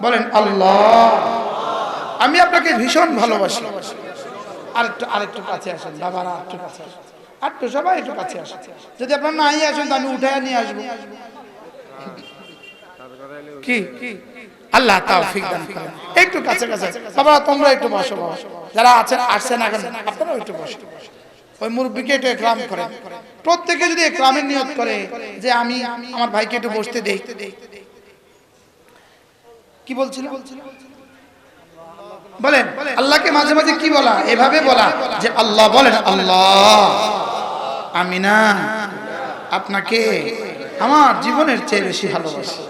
বলেন আল্লাহ আমি আপনাকে ভীষণ ভালোবাসি। আরেকটু কাছে আসেন বাবারা, আরেকটু কাছে আসেন, আরেকটু সবাই একটু কাছে আসেন। যদি আপনার নাই আসেন তো আমি উঠায় নিয়ে আসবো। কি আল্লাহ তৌফিক দান করেন। একটু কাছে কাছে বাবা, তোমরা একটু বসো। যারা আছেন আসছেন এখন আপনারাও একটু বসো। ওই মুরব্বিকে একটু ইকরাম করেন। প্রত্যেকে যদি ইকরামের নিয়ত করে যে আমি আমার ভাইকে একটু বসতে দেই। কি বলছিল? বলেন আল্লাহকে মাঝে মাঝে কি বলা? এভাবে বলা যে আল্লাহ, বলেন আল্লাহ আমি না আপনাকে আমার জীবনের চেয়ে বেশি ভালোবাসি।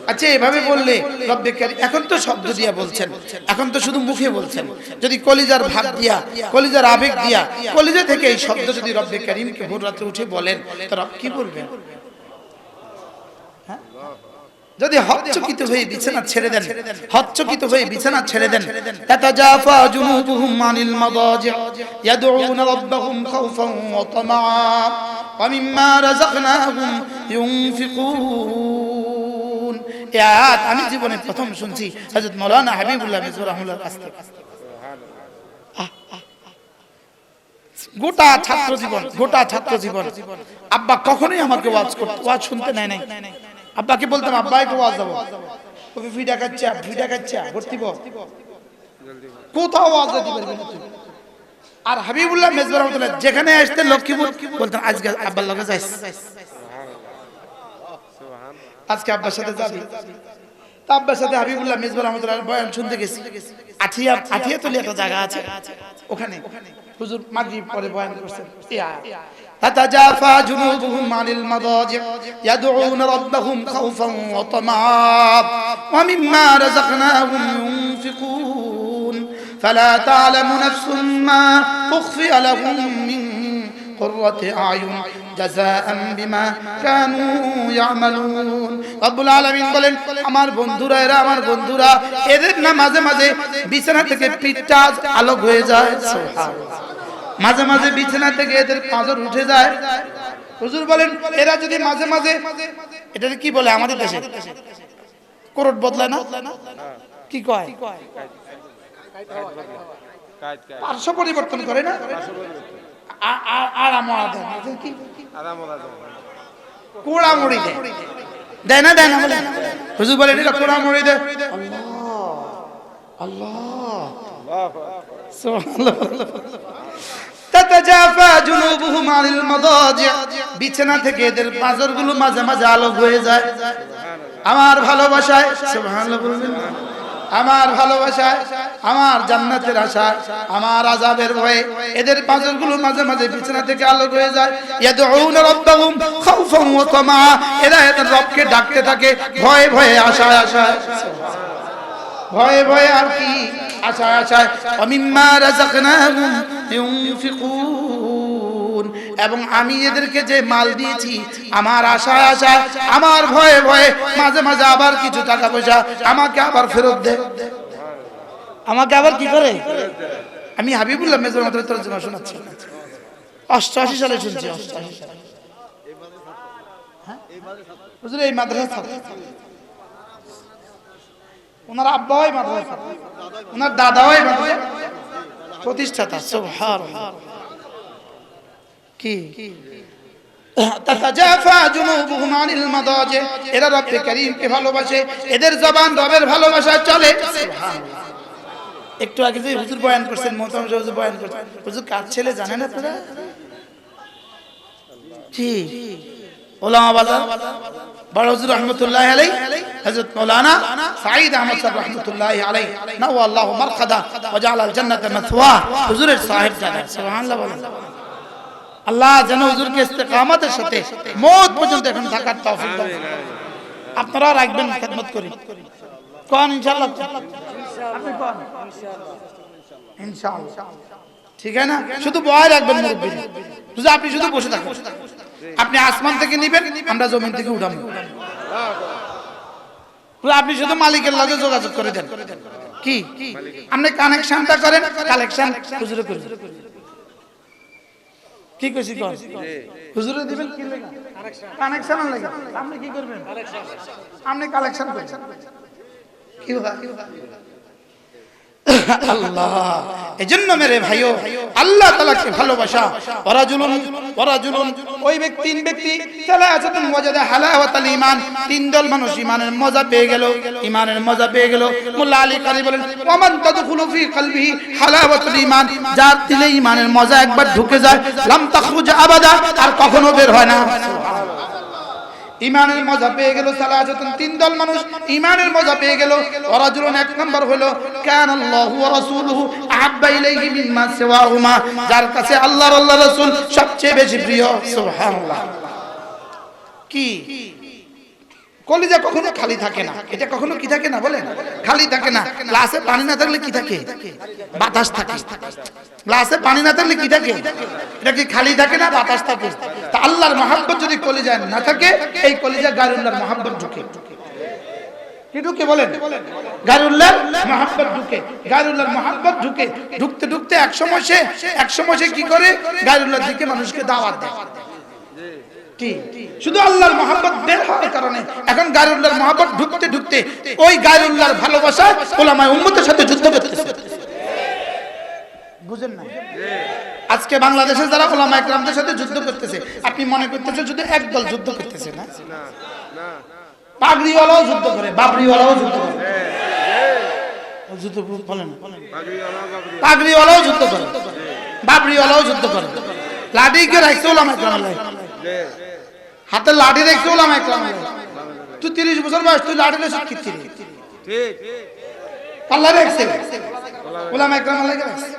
আচ্ছা এভাবে বললে রব্বে কারীম, এখন তো শব্দ দিয়া বলছেন, এখন তো শুধু মুখে বলছেন। যদি কলিজার ভাব দিয়া, কলিজার আবেগ দিয়া, কলিজা থেকে এই শব্দ যদি রব্বে কারীমকে ভোর রাতে উঠে বলেন তো রব কি বলবেন? যদি হচ্চকিত হয়ে বিছানা ছেড়ে দেন, হচ্চকিত হয়ে বিছানা ছেড়ে দেন, তাতাজাফা জুনুবুহুম আনিল মাদাজি ইয়াদউনা রাব্বাহুম খাওফান ওয়া তামাআ ওয়া মিম্মা রাযাকনাহুম ইউনফিকুন। এই আয়াত আমি জীবনে প্রথম শুনছি হযরত মাওলানা হাবিবুল্লাহ মিজবর রাহমাতুল্লাহ কাছ থেকে। গোটা ছাত্র জীবন আব্বা কখনোই আমাকে ওয়াজ শুনতে নেয় নাই। আব্বাকে বলতাম আব্বা একটু ওয়াজ দেবো, ভিডিও কাচ্চা ভর্তি কোথাও ওয়াজ দিতে পারবি না তুই। আর হাবিবুল্লাহ মেজবর রাহমাতুল্লাহ যেখানে আসতেন লক্ষ্মীপুর বলতেন আজকে আব্বার লগে যাইস, আজকে আব্বার সাথে যাবি। আব্বার সাথে হাবিবুল্লাহ মেজবর রাহমাতুল্লাহ বয়ান শুনতে গেছি। আঠিয়াতলি একটা জায়গা আছে, ওখানে হুজুর মাগরিব পরে বয়ান করছেন। تتجافى جنوبهم عن المضاجع يدعون ربهم خوفا وطمعا ومما رزقناهم ينفقون فلا تعلم نفس ما أخفي لهم من قرة أعين جزاء بما كانوا يعملون رب العالمين বলেন আমার বন্ধুরা, এরা আমার বন্ধুরা, এদের না মাঝে মাঝে বিছানা থেকে পিঠটা আলোক হয়ে যায়। সুবহানাল্লাহ। মাঝে মাঝে বিছানা থেকে এদের পাঁজর উঠে যায়। হুজুর বলেন এরা যদি মাঝে মাঝে, এটাকে কি বলে আমাদের দেশে, করট বদলায় না, কি কয়, পার্শ্ব পরিবর্তন করে না, কোড়ামড়ি দেয় না বলে হুজুর বলেন এটা কোড়ামড়ি দেয়। আল্লাহ সুবহানাল্লাহ। তাতাজাফা জুনুবুহুম আনিল মাদাজি', বিছানা থেকে এদের পাঁজরগুলো মাঝে মাঝে আলোক হয়ে যায়। আমার ভালোবাসায়, সুবহানাল্লাহ বলবেন, আমার ভালোবাসায়, আমার জান্নাতের আশায়, আমার আযাবের ভয়ে এদের পাঁজরগুলো মাঝে মাঝে বিছানা থেকে আলোক হয়ে যায়। ইয়াদউনা রাব্বাহুম খাউফান ওয়া তামা, এরা এদের রবকে ডাকতে থাকে ভয়ে ভয়ে, আশায় আশায়, ভয়ে ভয়ে আর কি, আশায় আশায়। ওমিম্মা রাযাকনাহুম ইউনফিকুন, এবং আমি এদেরকে যে মাল দিয়েছি আমার আশায় আশায়, আমার ভয়ে ভয়ে মাঝে মাঝে আবার কিছু টাকা পয়সা আমাকে আবার ফেরত দেয়, আমাকে আবার কি করে। আমি হাবিবুল্লাহ মেজর রাহমাতুল্লাহ তরজমা শোনাচ্ছি, 88 সালে শুনছি, 88 সালে। হ্যাঁ হুজুর এই মাদ্রাসা ওনার আব্বাই মাদ্রাসা, ওনার দাদাই মাদ্রাসা প্রতিষ্ঠাতা। সুবহানাল্লাহ। কি তাতাজাফা জুনুবুহুম আনিল মাদাজি', এরা রব্বে কারীমকে ভালোবাসে, এদের জবান রবের ভালোবাসায় চলে। সুবহানাল্লাহ। একটু আগে যে হুজুর বয়ান করছেন, মোহতারাম হুজুর বয়ান করছেন, হুজুর কার ছেলে জানেন আপনারা? জি ওলামা বাজার বড় হুজুর রাহমাতুল্লাহি আলাইহি হযরত মাওলানা সাঈদ আহমদ সাহেব রাহমাতুল্লাহি আলাইহি নাওয়াল্লাহু মারকাদা ওয়া জাআলাল জান্নাতা মাথওয়া, হুজুরের সাহেব জানা। সুবহানাল্লাহ বলেন। আল্লাহ যেন হুজুরকে ইস্তেকামতের সাথে মওত পর্যন্ত এখন থাকার তৌফিক দান। আপনারা রাখবেন, খেদমত করি কোন ইনশাআল্লাহ, আপনি কোন ইনশাআল্লাহ, ঠিক আছে না? শুধু বয় রাখবেন মুরব্বি, বুঝা, আপনি শুধু বসে থাকুন। আপনি আসমান থেকে নিবেন, আমরা জমিন থেকে উঠাবো। আপনি শুধু মালিকের লগে যোগাযোগ করে দেন, কি আপনি কানেকশনটা করেন, কালেকশন হুজুরে করেন। কি কইছি কোন হুজুরে দিবেন, কি লাগা কানেকশন লাগা, আপনি কি করবেন, আপনি কালেকশন করবেন। কি হয় আল্লাহ। এজন্য মেরে ভাইও আল্লাহ তাআলাকে ভালোবাসা, ওয়ারাজুলুন ওই ব্যক্তি, তিন ব্যক্তি সালাসাতুন ওয়াজাদা হালাওয়াতাল ঈমান, তিন দল মানুষ ঈমানের মজা পেয়ে গেল, ঈমানের মজা পেয়ে গেল। মোল্লা আলী কারি বলেন ওয়ামান তাদখুলু ফি কলবিহি হালাওয়াতুল ঈমান, যার দিলে ঈমানের মজা একবার ঢুকে যায় লাম তাখরুজ আবাদা, আর কখনো বের হয় না। ইমানের মজা পেয়ে গেল সালাসাতুন, তিন দল মানুষ ইমানের মজা পেয়ে গেল। ওয়ারাজুলুন এক নাম্বার হলো কানাল্লাহু ওয়া রাসূলুহু আহাব্বা ইলাইহি মিম্মা সিওয়াহুমা, যার কাছে আল্লাহর আল্লাহ রাসূল সবচেয়ে বেশি প্রিয়। সুবহানাল্লাহ। কি কলিজা কখনো খালি থাকে না, এটা কখনো কি থাকে না বলেন, খালি থাকে না। গ্লাসে পানি না থাকলে কি থাকে, বাতাস থাকে। গ্লাসে পানি না থাকলে কি থাকে, এটা কি খালি থাকে না, বাতাস থাকে। তা আল্লাহর মহব্বত যদি কলিজায় না থাকে, এই কলিজা গায়রুল্লাহর মহব্বত ঢুকে, কি ঢুকে বলেন, গায়রুল্লাহর মহব্বত ঢুকে, গায়রুল্লাহর মহব্বত ঢুকে। ঢুকতে ঢুকতে এক সময় সে কি করে, গায়রুল্লাহর দিকে মানুষকে দাওয়াত দেয়। কি শুধু আল্লাহর মহব্বত বের হওয়ার কারণে এখন গায়রুল্লাহর মহব্বত ঢুকতে ঢুকতে ওই গায়রুল্লাহর ভালোবাসা উলামায়ে উম্মতের সাথে যুদ্ধ করতেছে। বুঝেন না? আজকে বাংলাদেশে যারা উলামায়ে কেরামদের সাথে যুদ্ধ করতেছে, আপনি মনে করতেছেন শুধু একদল যুদ্ধ করতেছে না? পাগড়িওয়ালাও যুদ্ধ করে, বাবরিওয়ালাও যুদ্ধ করে। যুদ্ধ বলেন, পাগড়িওয়ালাও যুদ্ধ করে, বাবরিওয়ালাও যুদ্ধ করে। লাঠিকে রাখছে উলামায়ে কেরাম, হাতে লাঠি রেখে উলামায়ে কেরাম। তুই 30 বছর বয়স, তুই লাঠি রেখে কি ঠিক পাল্লা রেখছে উলামায়ে কেরাম লাগে রাখছে।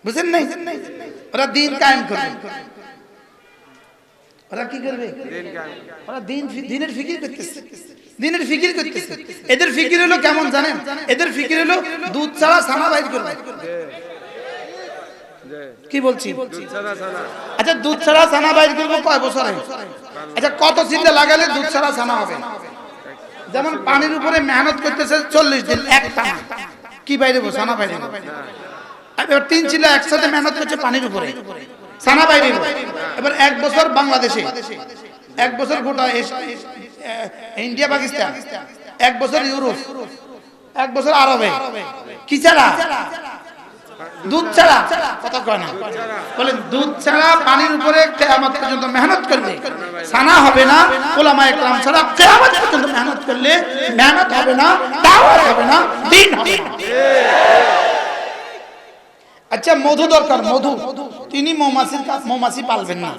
বুঝেন নাই? ওরা দিন কায়েম করবে। ওরা কি করবে? ওরা দিনের ফিকির করতেছে, দিনের ফিকির করতেছে। এদের ফিকির হলো কেমন জানেন? এদের ফিকির হলো দুধ ছাড়া ছানা বাইর করবে। কি বলছি? আচ্ছা দুধ ছাড়া ছানা বাইর করবো কয় বছরে? আচ্ছা কত চিন্তা লাগালে দুধ ছাড়া ছানা হবে? যেমন পানির উপরে মেহনত করতেছে 40 দিন এক টানা, কি বাইরে ছানা বাইরে? এবার 3 চিলা একসাথে মেহনত করছে পানির উপরে, ছানা বাইরে। এবার 1 বছর বাংলাদেশে, 1 বছর গোটা ইন্ডিয়া পাকিস্তান, 1 বছর ইউরোপ, 1 বছর আরবে। কি ছাড়া? দুধ ছাড়া। কথা কয় না, বলেন দুধ ছাড়া পানির উপরে কিয়ামত পর্যন্ত মেহনত করলে ছানা হবে না। উলামায়ে কেরাম ছাড়া কিয়ামত পর্যন্ত মেহনত করলে মেহনত হবে না, দাওয়াত হবে না, দিন হবে না। আচ্ছা মধু দরকার, মধু। তিনি মৌমাছি পালবেন না,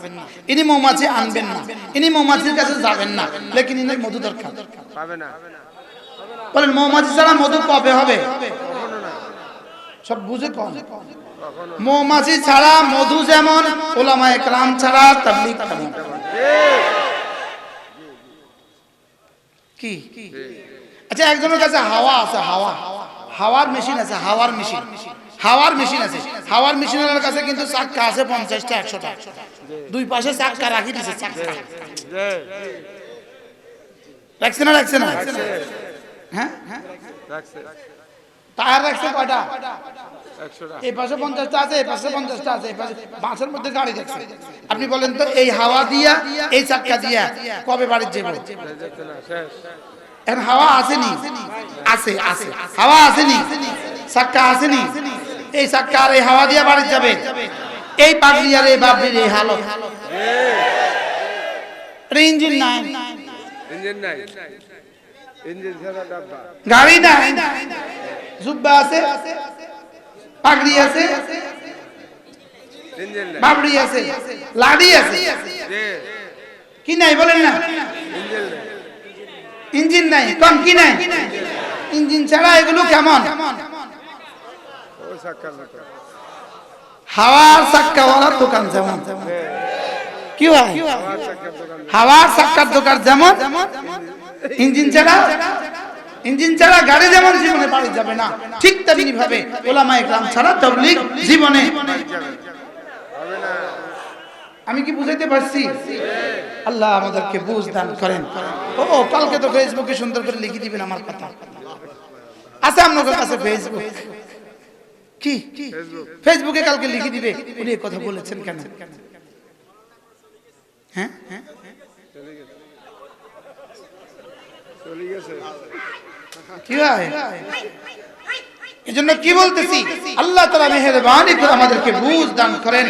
ইনি মৌমাছি আনবেন না, ইনি মৌমাছির কাছে যাবেন না, লেকিন ইনি মধু দরকার পাবে না। বলেন মৌমাছি ছাড়া মধু কবে হবে? সব বুঝে কম। মৌমাছি ছাড়া মধু যেমন, উলামায়ে কেরাম ছাড়া তাবলীগ তেমন। কি? আচ্ছা একজনের কাছে হাওয়া আছে, হাওয়ার মেশিন আছে, হাওয়ার মেশিন আছে। হাওয়ার মেশিনের কাছে কিন্তু চাক্কা আছে 50টা 100টা, দুই পাশে চাক্কা রাখি দিয়েছে। চাক্কা রাখছে না? হ্যাঁ টায়ার রাখছে কয়টা? 100টা। এই পাশে 50টা আছে, এই পাশে 50টা আছে, এই পাশে বাসের মধ্যে গাড়ি রাখছে। আপনি বলেন তো এই হাওয়া দিয়া, এই চাক্কা দিয়া কবে বাড়ি যাবে? এখন হাওয়া আসেনি, আছে হাওয়া আসেনি, চাক্কা আসেনি। এই চাক্কা আর এই হাওয়া দিয়া বাড়ি যাবে। এই পাগড়ি আর এই বাবরির এই হালত, ইঞ্জিন নাই, গাড়ি নাই, জুব্বা আছে, পাগড়ি আছে, বাবরি আছে, লাঠি আছে, কি নাই বলেন না? ইঞ্জিন নাই, কম কি নাই? ইঞ্জিন ছাড়া এগুলো কেমন? হাওয়ার চাক্কাওয়ালার দোকান যেমন, কি হয়? হাওয়ার চাক্কার দোকান যেমন, ইঞ্জিন ছাড়া গাড়ি যেমন জীবনে বাড়ি যাবে না, ঠিক তেমনি ভাবে উলামায়ে কেরাম ছাড়া তাবলীগ জীবনে হবে না। আমি কি বুঝাইতে পারছি? আল্লাহ আমাদেরকে বুঝ দান করেন। ও কালকে তো ফেসবুকে সুন্দর করে লিখে দিবেন আমার কথা আছে আপনাদের কাছে। ফেসবুক কি? ফেসবুকে কালকে লিখে দিবে উনি এই কথা বলেছেন কেন? হ্যাঁ কি হয়? এজন্য কি বলতেছি, আল্লাহ তাআলা মেহেরবানি করে আমাদেরকে বুঝ দান করেন।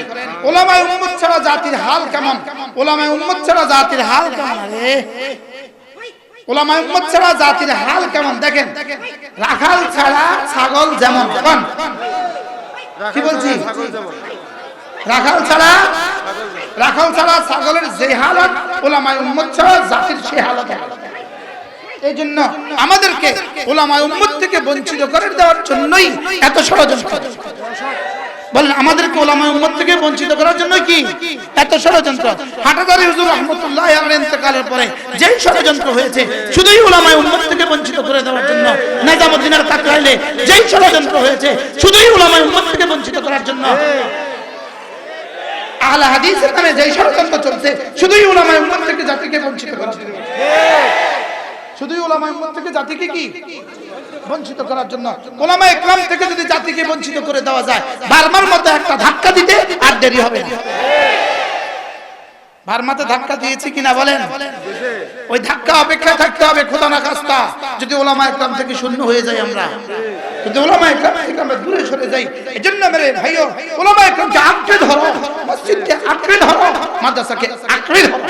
উলামায়ে উম্মত ছাড়া জাতির হাল কেমন? উলামায়ে উম্মত ছাড়া জাতির হাল কেমন? আরে উলামায়ে উম্মত ছাড়া জাতির হাল কেমন দেখেন। রাখাল ছাড়া ছাগল যেমন, কি বলছি? রাখাল ছাড়া ছাগলের যে হালত, উলামায়ে উম্মত ছাড়া জাতির সেই হালত। এই জন্য আমাদেরকে উলামায়ে উম্মত থেকে বঞ্চিত করে দেওয়ার জন্যই এত ষড়যন্ত্র। বলেন আমাদেরকে উলামায়ে উম্মত থেকে বঞ্চিত করার জন্য কি এত ষড়যন্ত্র? হাটাদারি হুজুর রাহমাতুল্লাহ আলাইহির ইন্তেকালের পরে যেই ষড়যন্ত্র হয়েছে শুধুই উলামায়ে উম্মত থেকে বঞ্চিত করে দেওয়ার জন্য। নিজামুদ্দিনের কাকরাইলে যেই ষড়যন্ত্র হয়েছে শুধুই উলামায়ে উম্মত থেকে বঞ্চিত করার জন্য। আহলে হাদিসের নামে যেই ষড়যন্ত্র চলছে শুধুই উলামায়ে উম্মত থেকে জাতিকে বঞ্চিত করার জন্য। শুধুই উলামায়ে উম্মত থেকে জাতিকে কি বঞ্চিত করার জন্য। উলামায়ে কেরাম থেকে যদি জাতিকে বঞ্চিত করে দেওয়া যায়, বারবার মতো একটা ধাক্কা দিতে আর দেরি হবে না। ভারমাতে ধাক্কা দিয়েছি কিনা বলেন? ওই ধাক্কা অপেক্ষা থাকতে হবে। খোদা না খাস্তা যদি ওলামা একরাম থেকে শূন্য হয়ে যাই, আমরা যদি ওলামা একরাম থেকে আমরা দূরে সরে যাই, এজন্য মেরে ভাইও ওলামা একরামকে আঁকড়ে ধরো, মসজিদকে আঁকড়ে ধরো, মাদ্রাসাকে আঁকড়ে ধরো।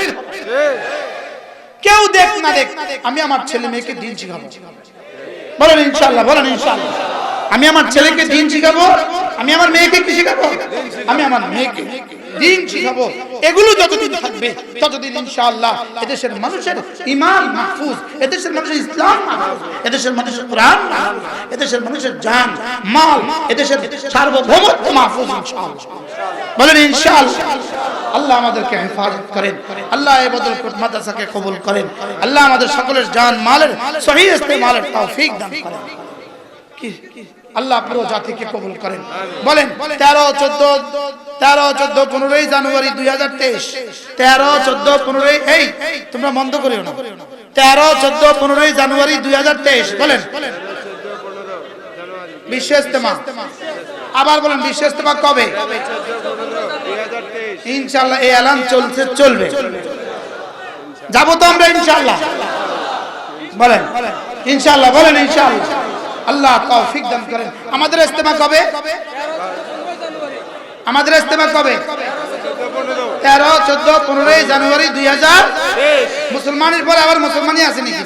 কেউ দেখ না দেখ, আমি আমার ছেলে মেয়েকে দিন শিখাবো। বলেন ইনশাআল্লাহ, বলেন ইনশাআল্লাহ। আমি আমার ছেলেকে দিন শিখাবো, আমি আমার মেয়েকে কি শিখাবো? আমি আমার মেয়েকে দিন শিখাবো। এগুলো যতদিন থাকবে ততদিন ইনশাআল্লাহ এদেশের মানুষের ঈমান মাহফুজ, এদেশের মানুষের ইসলাম মাহফুজ, এদেশের মানুষের কোরআন মাহফুজ, এদেশের মানুষের জান মাল, এদেশের সার্বভৌমত্ব মাহফুজ ইনশাআল্লাহ। বলেন ইনশাআল্লাহ। আল্লাহ আমাদেরকে হেফাজত করেন, আল্লাহ এই বদরপুর মাদ্রাসাকে কবুল করেন, আল্লাহ আমাদের সকলের জান মালের সহিহ ইস্তেমালের তৌফিক দান করেন। কি আল্লাহ পুরো জাতিকে কবুল করেন। বলেন 13, 14, 15 জানুয়ারি 2023, 13, 14, 15 এই তোমরা বন্ধ করিও না। 13, 14, 15 জানুয়ারি 2023 বলেন বিশ্ব ইস্তেমা। আবার বলেন বিশ্ব ইস্তেমা কবে? ইনশাআল্লাহ এই এলান চলবে, যাবো তো আমরা ইনশাআল্লাহ। বলেন ইনশাআল্লাহ, বলেন ইনশাআল্লাহ। আল্লাহ তৌফিক দান করেন। আমাদের ইস্তেমা কবে? আমাদের ইস্তেমা কবে? 13, 14, 15 জানুয়ারি 2023। মুসলমানের পরে আবার মুসলমানই আছে নাকি?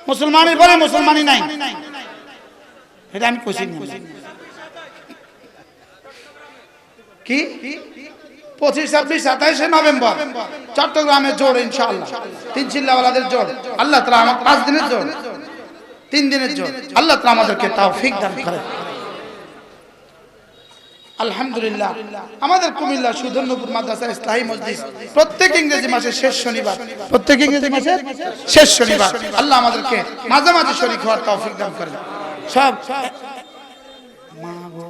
মুসলমানের পরে মুসলমানই নাই, এটা আমি কইছি না। কি 25, 26, 27 নভেম্বর চট্টগ্রামে জোর ইনশাআল্লাহ। 3 চিল্লাওয়ালাদের জোর, আল্লাহ তাআলা আমাদের 5 দিনের জোর, 3 দিনের জোর, আল্লাহ তাআলা আমাদেরকে তৌফিক দান করেন। আলহামদুলিল্লাহ। আমাদের কুমিল্লা সুধন্যপুর মাদ্রাসা ইসলাহি মজলিস প্রত্যেক ইংরেজি মাসের শেষ শনিবার, প্রত্যেক ইংরেজি মাসের শেষ শনিবার আল্লাহ আমাদেরকে মাঝে মাঝে শরীক হওয়ার তৌফিক দান করেন। সব মাগো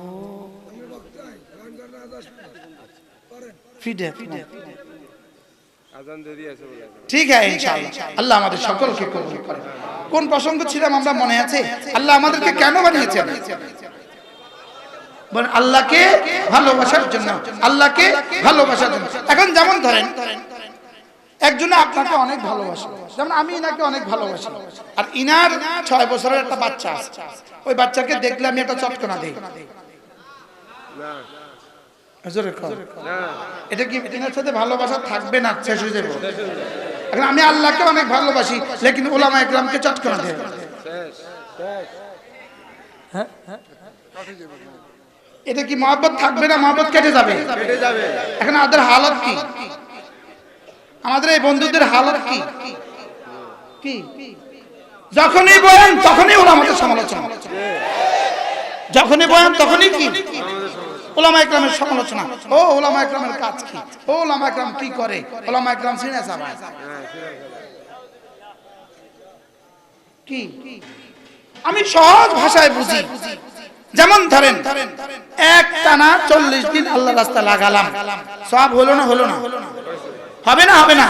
ঠিক আছে ইনশাআল্লাহ। আল্লাহ আমাদের সকলকে কবুল করেন। কোন প্রসঙ্গ ছিলাম আমরা মনে আছে? আল্লাহ আমাদেরকে কেন বানিয়েছেন? বলেন আল্লাহকে ভালোবাসার জন্য, আল্লাহকে ভালোবাসার জন্য। এখন যেমন ধরেন একজনে আপনাকে অনেক ভালোবাসে, যেমন আমি ইনাকে অনেক ভালোবাসি, আর ইনার 6 বছরের একটা বাচ্চা আছে, ওই বাচ্চাকে দেখলে আমি একটা চটকনা দেই না, এটা কি ইনার সাথে ভালোবাসা থাকবে না? শেষ হয়ে যাবে। এখন আমি আল্লাহকে অনেক ভালোবাসি, লেকিন উলামা ইকরামকে চটকনা দেই, হ্যাঁ, এটা কি মহব্বত থাকবে না? মহব্বত কেটে যাবে। এখন আমাদের হালত কি? আমাদের এই বন্ধুদের হালত কি? কি যখনই বলেন তখনই উলামাদের সমালোচনা, যখনই বলেন তখনই কি উলামা ইকরামের সমালোচনা। ও উলামা ইকরামের কাজ কি? ও উলামা ইকরাম কি করে? উলামা ইকরাম সিনে সাবায় কি? আমি সহজ ভাষায় বুঝি। যেমন ধরেন এক টানা 40 দিন আল্লাহর রাস্তায় লাগালাম, সব হলো না? হলো না? হবে না? হবে না?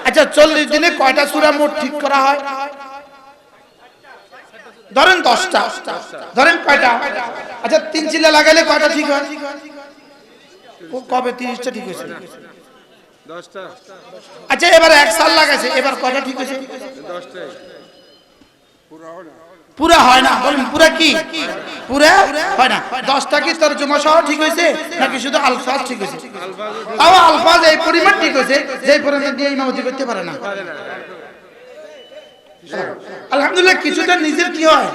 আচ্ছা 40 দিনে কয়টা সূরা মোট ঠিক করা হয়? ধরেন 10টা, ধরেন কয়টা? আচ্ছা 3 চিল্লা লাগাইলে কয়টা ঠিক হয়? কবে 30টা ঠিক হয়েছে? 10টা। আচ্ছা এবার 1 সাল লাগাইছে, এবার কয়টা ঠিক হয়েছে? 10টা। পুরা হয় না। বলেন পুরা কি? পুরা হয় না। 10টা কি তরজমা সহ ঠিক হয়েছে নাকি শুধু আলফাজ ঠিক হয়েছে? তাও আলফাজ এই পরিমাণ ঠিক হয়েছে যে পরিমাণ দিয়ে ইমামতি করতে পারে না। আলহামদুলিল্লাহ কিছুটা নিজের কি হয়,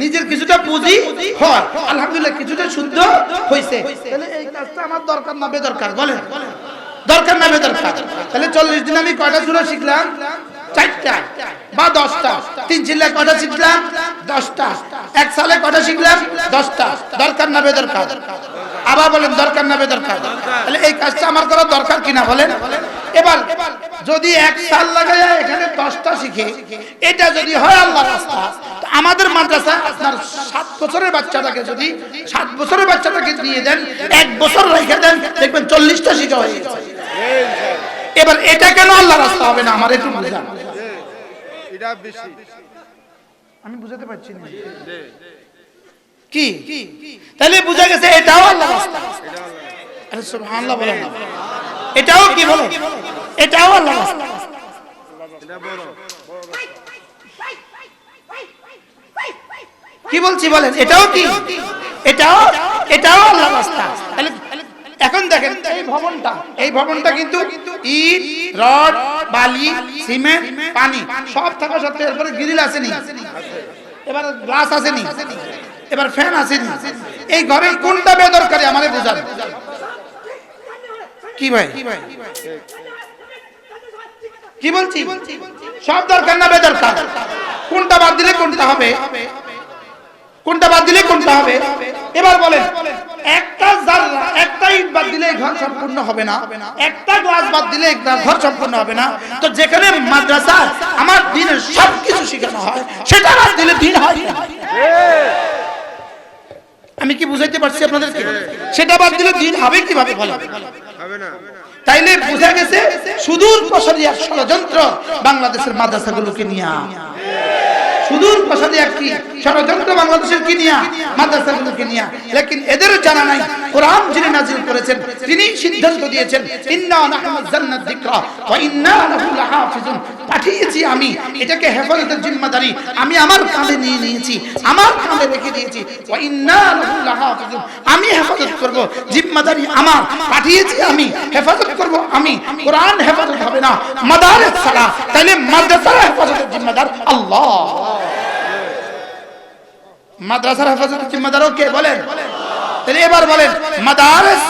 নিজের কিছুটা পুঁজি হয়, আলহামদুলিল্লাহ কিছুটা শুদ্ধ হয়েছে। তাহলে এই কাজটা আমার দরকার না বেদরকার? বলেন দরকার না বেদরকার? তাহলে 40 দিন আমি কয়টা সূরা শিখলাম? 4টা বা 10টা। 3 চিল্লায় কয়টা শিখলাম? 10টা। 1 সালে কয়টা শিখলাম? 10টা। দরকার না বেদরকার? আবার বলেন দরকার না বেদরকার? তাহলে এই কাজটা আমার করা দরকার কিনা বলেন? এবার যদি 1 সাল লাগায় এখানে 10টা শিখে এটা যদি হয় আল্লাহর রাস্তা, তো আমাদের মাদ্রাসায় আপনার 7 বছরের বাচ্চাটাকে যদি 7 বছরের বাচ্চাটাকে দিয়ে দেন, 1 বছর রেখে দেন, দেখবেন 40টা শিখা হয়ে গেছে। এবার এটা কেন আল্লাহর রাস্তা হবে না? আমার একটু বুঝান। এটা বেশি আমি বুঝাতে পারছি না। কি? তাহলে বুঝা গেছে এটাও আল্লাহর রাস্তা। আরে সুবহানাল্লাহ বলেন না। এটাও কি বলে? এটাও আল্লাহর রাস্তা। কি বলছি বলেন? এটাও কি? এটাও আল্লাহর রাস্তা। তাহলে এখন দেখেন এই ভবনটা কিন্তু ইট, রড, বালি, সিমেন্ট, পানি সব থাকা সত্ত্বেও এরপরে গ্রিল আসেনি, এবার গ্লাস আসেনি, এবার ফ্যান আসেনি। এই ঘরের কোনটা বেদরকারি আমাদের বোঝান। কি ভাই কি বলছি? সব দরকার না বেদরকার? কোনটা বাদ দিলে কোনটা হবে? কোনটা বাদ দিলে কোনটা হবে? এবার বলেন, একটা জাররা, একটা ইট বাদ দিলে ঘর সম্পূর্ণ হবে না, একটা গ্লাস বাদ দিলে ঘর সম্পূর্ণ হবে না। তো যেখানে মাদ্রাসা আমার দ্বীনের সবকিছু শেখানো হয়, সেটা বাদ দিলে দ্বীন হয় না। আমি কি বুঝাইতে পারছি আপনাদেরকে? সেটা বাদ দিলে দ্বীন হবে কিভাবে বলেন? হবে না। তাইলে বোঝা গেছে সুদূর প্রসারী এক ষড়যন্ত্র বাংলাদেশের মাদ্রাসাগুলোকে নিয়ে। সুদূর প্রসারী একটি ষড়যন্ত্র বাংলাদেশের কি নিয়া? মাদ্রাসাগুলোকে নিয়া। লেকিন এদের জানা নাই কোরআন যিনি নাযিল করেছেন তিনি সিদ্ধান্ত দিয়েছেন ইন্না নাহনু নাযালনা যিকরা ওয়া ইন্না লাহু লাহাফিজুন। পাঠিয়েছি আমি, এটাকে হেফাজতের জিম্মাদারি আমি আমার কাঁধে নিয়ে নিয়েছি, আমার কাঁধে রেখে দিয়েছি। ওয়া ইন্না লাহু লাহাফিজুন, আমি হেফাজত করব, জিম্মাদারি আমার, পাঠিয়েছি আমি, হেফাজত করব আমি। কোরআন হেফাজত হবে না, মাদারিস ছাড়া। তাইলে মাদ্রাসার হেফাজতের জিম্মাদার আল্লাহ। মাদ্রাসার হেফাজতের জিম্মাদারও কে বলেন? তাহলে এবার বলেন, মাদারিস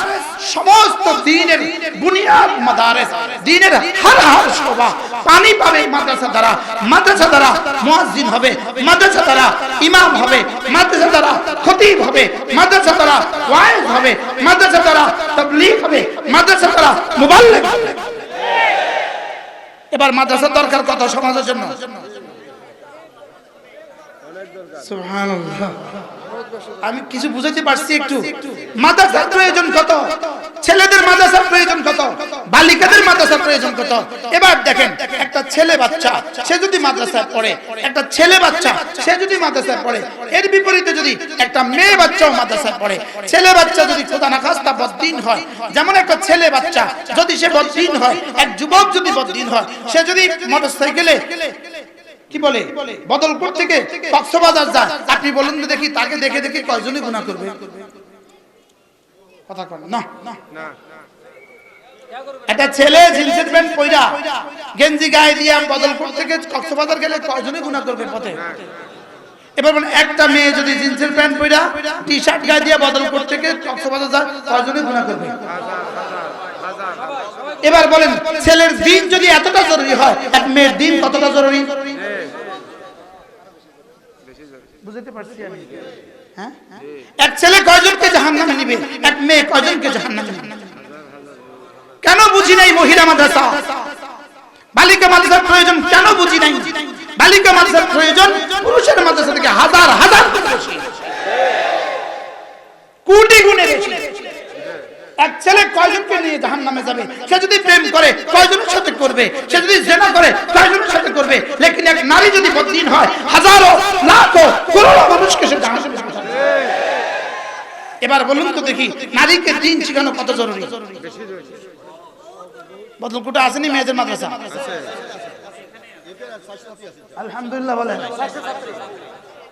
সমস্ত দ্বীনের বুনিয়াদ, মাদারিস দ্বীনের হার শোভা পানি পাবে মাদ্রাসা দ্বারা। মাদ্রাসা দ্বারা মুয়াজ্জিন হবে, মাদ্রাসা দ্বারা ইমাম হবে, মাদ্রাসা দ্বারা খতিব হবে, মাদ্রাসা দ্বারা ওয়াইজ হবে, মাদ্রাসা দ্বারা তাবলীগ হবে, মাদ্রাসা দ্বারা মুবাল্লিগ হবে। এবার মাদ্রাসার দরকার কত সমাজের জন্য? সুবহানাল্লাহ। আমি কিছু বুঝাইতে পারছি একটু? মাদ্রাসার প্রয়োজন কত? ছেলেদের মাদ্রাসার প্রয়োজন কত? বালিকাদের মাদ্রাসার প্রয়োজন কত? এবার দেখেন, একটা ছেলে বাচ্চা সে যদি মাদ্রাসায় পড়ে, একটা ছেলে বাচ্চা সে যদি মাদ্রাসায় পড়ে, এর বিপরীতে যদি একটা মেয়ে বাচ্চাও মাদ্রাসায় পড়ে, ছেলে বাচ্চা যদি খোদা না খাস্তা বদ্দীন হয়, যেমন একটা ছেলে বাচ্চা যদি সে বদ্দীন হয়, এক যুবক যদি বদ্দীন হয়, সে যদি মোটরসাইকেলে কি বলে বদলপুর থেকে কক্সবাজার যায়, আপনি বলুন তো দেখি তাকে দেখে দেখে কয়জনই গুনাহ করবে? কথা কন না। একটা ছেলে জিন্সের প্যান্ট পয়রা গেঞ্জি গায়ে দিয়ে বদলপুর থেকে কক্সবাজার গেলে কয়জনই গুনাহ করবে পথে? এবার বলেন, একটা মেয়ে যদি জিন্সের প্যান্ট পয়রা টি শার্ট গায়ে দিয়ে বদলপুর থেকে কক্সবাজার যায়, কয়জনই গুনাহ করবে? এবার বলেন, ছেলের দিন যদি এতটা জরুরি হয়, এক মেয়ের দিন কতটা জরুরি? বুঝতে পারছি আমি? হ্যাঁ, এক ছেলে কয়জনকে জাহান্নামে নিবে, এক মেয়ে কয়জনকে জাহান্নামে নিবে? কেন বুঝি নাই মহিলা মাদ্রাসা, বালিকা মাদ্রাসার প্রয়োজন কেন বুঝি নাই? বালিকা মাদ্রাসার প্রয়োজন পুরুষের মাদ্রাসা থেকে হাজার হাজার বেশি, কোটি গুণে বেশি। এক ছেলে কয়জনকে নিয়ে জাহান্নামে যাবে? সে যদি প্রেম করে কয়জনের সাথে করবে? সে যদি জিনা করে কয়জনের সাথে করবে? লেকিন এক নারী যদি বদ্দীন হয়, হাজারো লাখো করোড়ো মানুষকে সে জাহান্নামে পাঠাবে। এবার বলুন তো দেখি, নারীকে দ্বীন শেখানো কত জরুরি? বদলকুটা আসেনি মেয়েদের মাদ্রাসা? আলহামদুলিল্লাহ বলেন।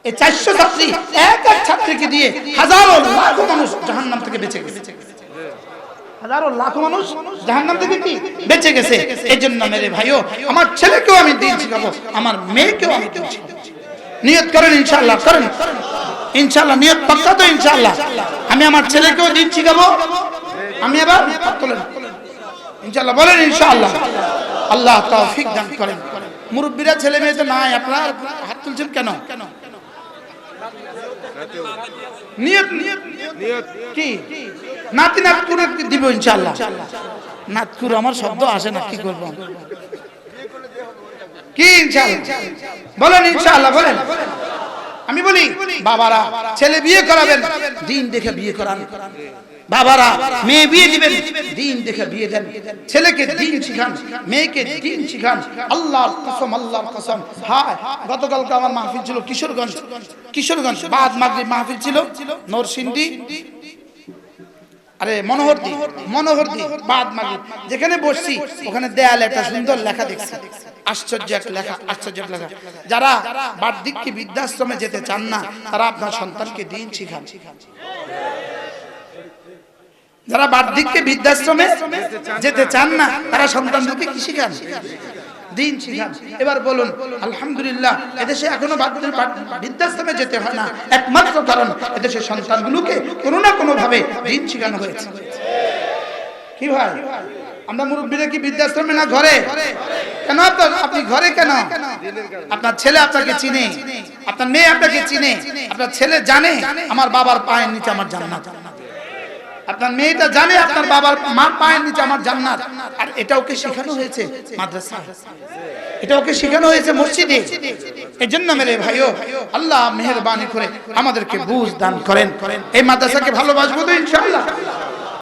এই 400 ছাত্রী, এক এক ছাত্রীকে দিয়ে হাজারো লাখো মানুষ জাহান্নাম থেকে বেঁচে গেছে। হাজারো লাখো মানুষ জাহান্নাম থেকে কি বেঁচে গেছে। এই জন্য মেরে ভাইও, আমার ছেলেকেও আমি দ্বীন শিখাবো, আমার মেয়েকেও আমি দ্বীন শিখাবো। নিয়ত করেন ইনশাআল্লাহ, করেন ইনশাআল্লাহ, নিয়ত পাক্কা তো ইনশাআল্লাহ। আমি আমার ছেলেকেও দ্বীন শিখাবো। আমি এবার তোলেন ইনশাআল্লাহ, বলেন ইনশাআল্লাহ। আল্লাহ তৌফিক দান করেন। মুরব্বিরা ছেলে মেয়ে তো নাই, আপনারা হাত তুলছেন কেন? নিয়ত কি? নাতি নাতকুরে দিব ইনশাআল্লাহ। নাতকুর আমার শব্দ আসে না, কি করব? কি ইনশাআল্লাহ বলেন, ইনশাআল্লাহ বলেন। আমি বলি, বাবারা ছেলে বিয়ে করাবেন, দিন দেখে বিয়ে করান। বাবারা মেয়ে বিয়ে দিবেন, দিন দেখে বিয়ে দেন, ছেলেকে দিন শিখান, মেয়েকে দিন শিখান। আল্লাহর কসম, আল্লাহর কসম। হ্যাঁ, গতকালকে আমার মাহফিল ছিল কিশোরগঞ্জ বাদ মাগরিব মাহফিল ছিল নরসিংদী, আরে মনোহরদি বাদ মাগরিব যেখানে বসছি ওখানে দেয়ালে একটা সুন্দর লেখা দেখছি, আশ্চর্য এক লেখা। যারা বার্ধক্যে বৃদ্ধাশ্রমে যেতে চান না তারা আপনার সন্তানকে দিন শিখান। যারা বার্ধক্যে বৃদ্ধাশ্রমে যেতে চান না তারা সন্তানদেরকে কি শিখান? দিন শিখান। এবার বলুন আলহামদুলিল্লাহ, এদেশে এখনো বৃদ্ধাশ্রমে যেতে হয় না, একমাত্র কারণ এদেশের সন্তানগুলোকে কোনো না কোনো ভাবে দিন শিখানো হয়েছে। কি ভাই, আমরা মুরব্বীরা কি বৃদ্ধাশ্রমে না ঘরে? কেন আপনি ঘরে কেন? আপনার ছেলে আপনাকে চিনে, আপনার মেয়ে আপনাকে চিনে, আপনার ছেলে জানে আমার বাবার পায়ের নিচে আমার জান্নাত, আপনার মেয়েটা জানে আপনার বাবার মার পায়ের নিচে আমার জান্নাত। আর এটা ওকে শেখানো হয়েছে মাদ্রাসা, এটা ওকে শেখানো হয়েছে মসজিদে। এই জন্য মেরে ভাইও, আল্লাহ মেহেরবানি করে আমাদেরকে বুঝ দান করেন। এই মাদ্রাসাকে ভালোবাসবো তো ইনশাআল্লাহ।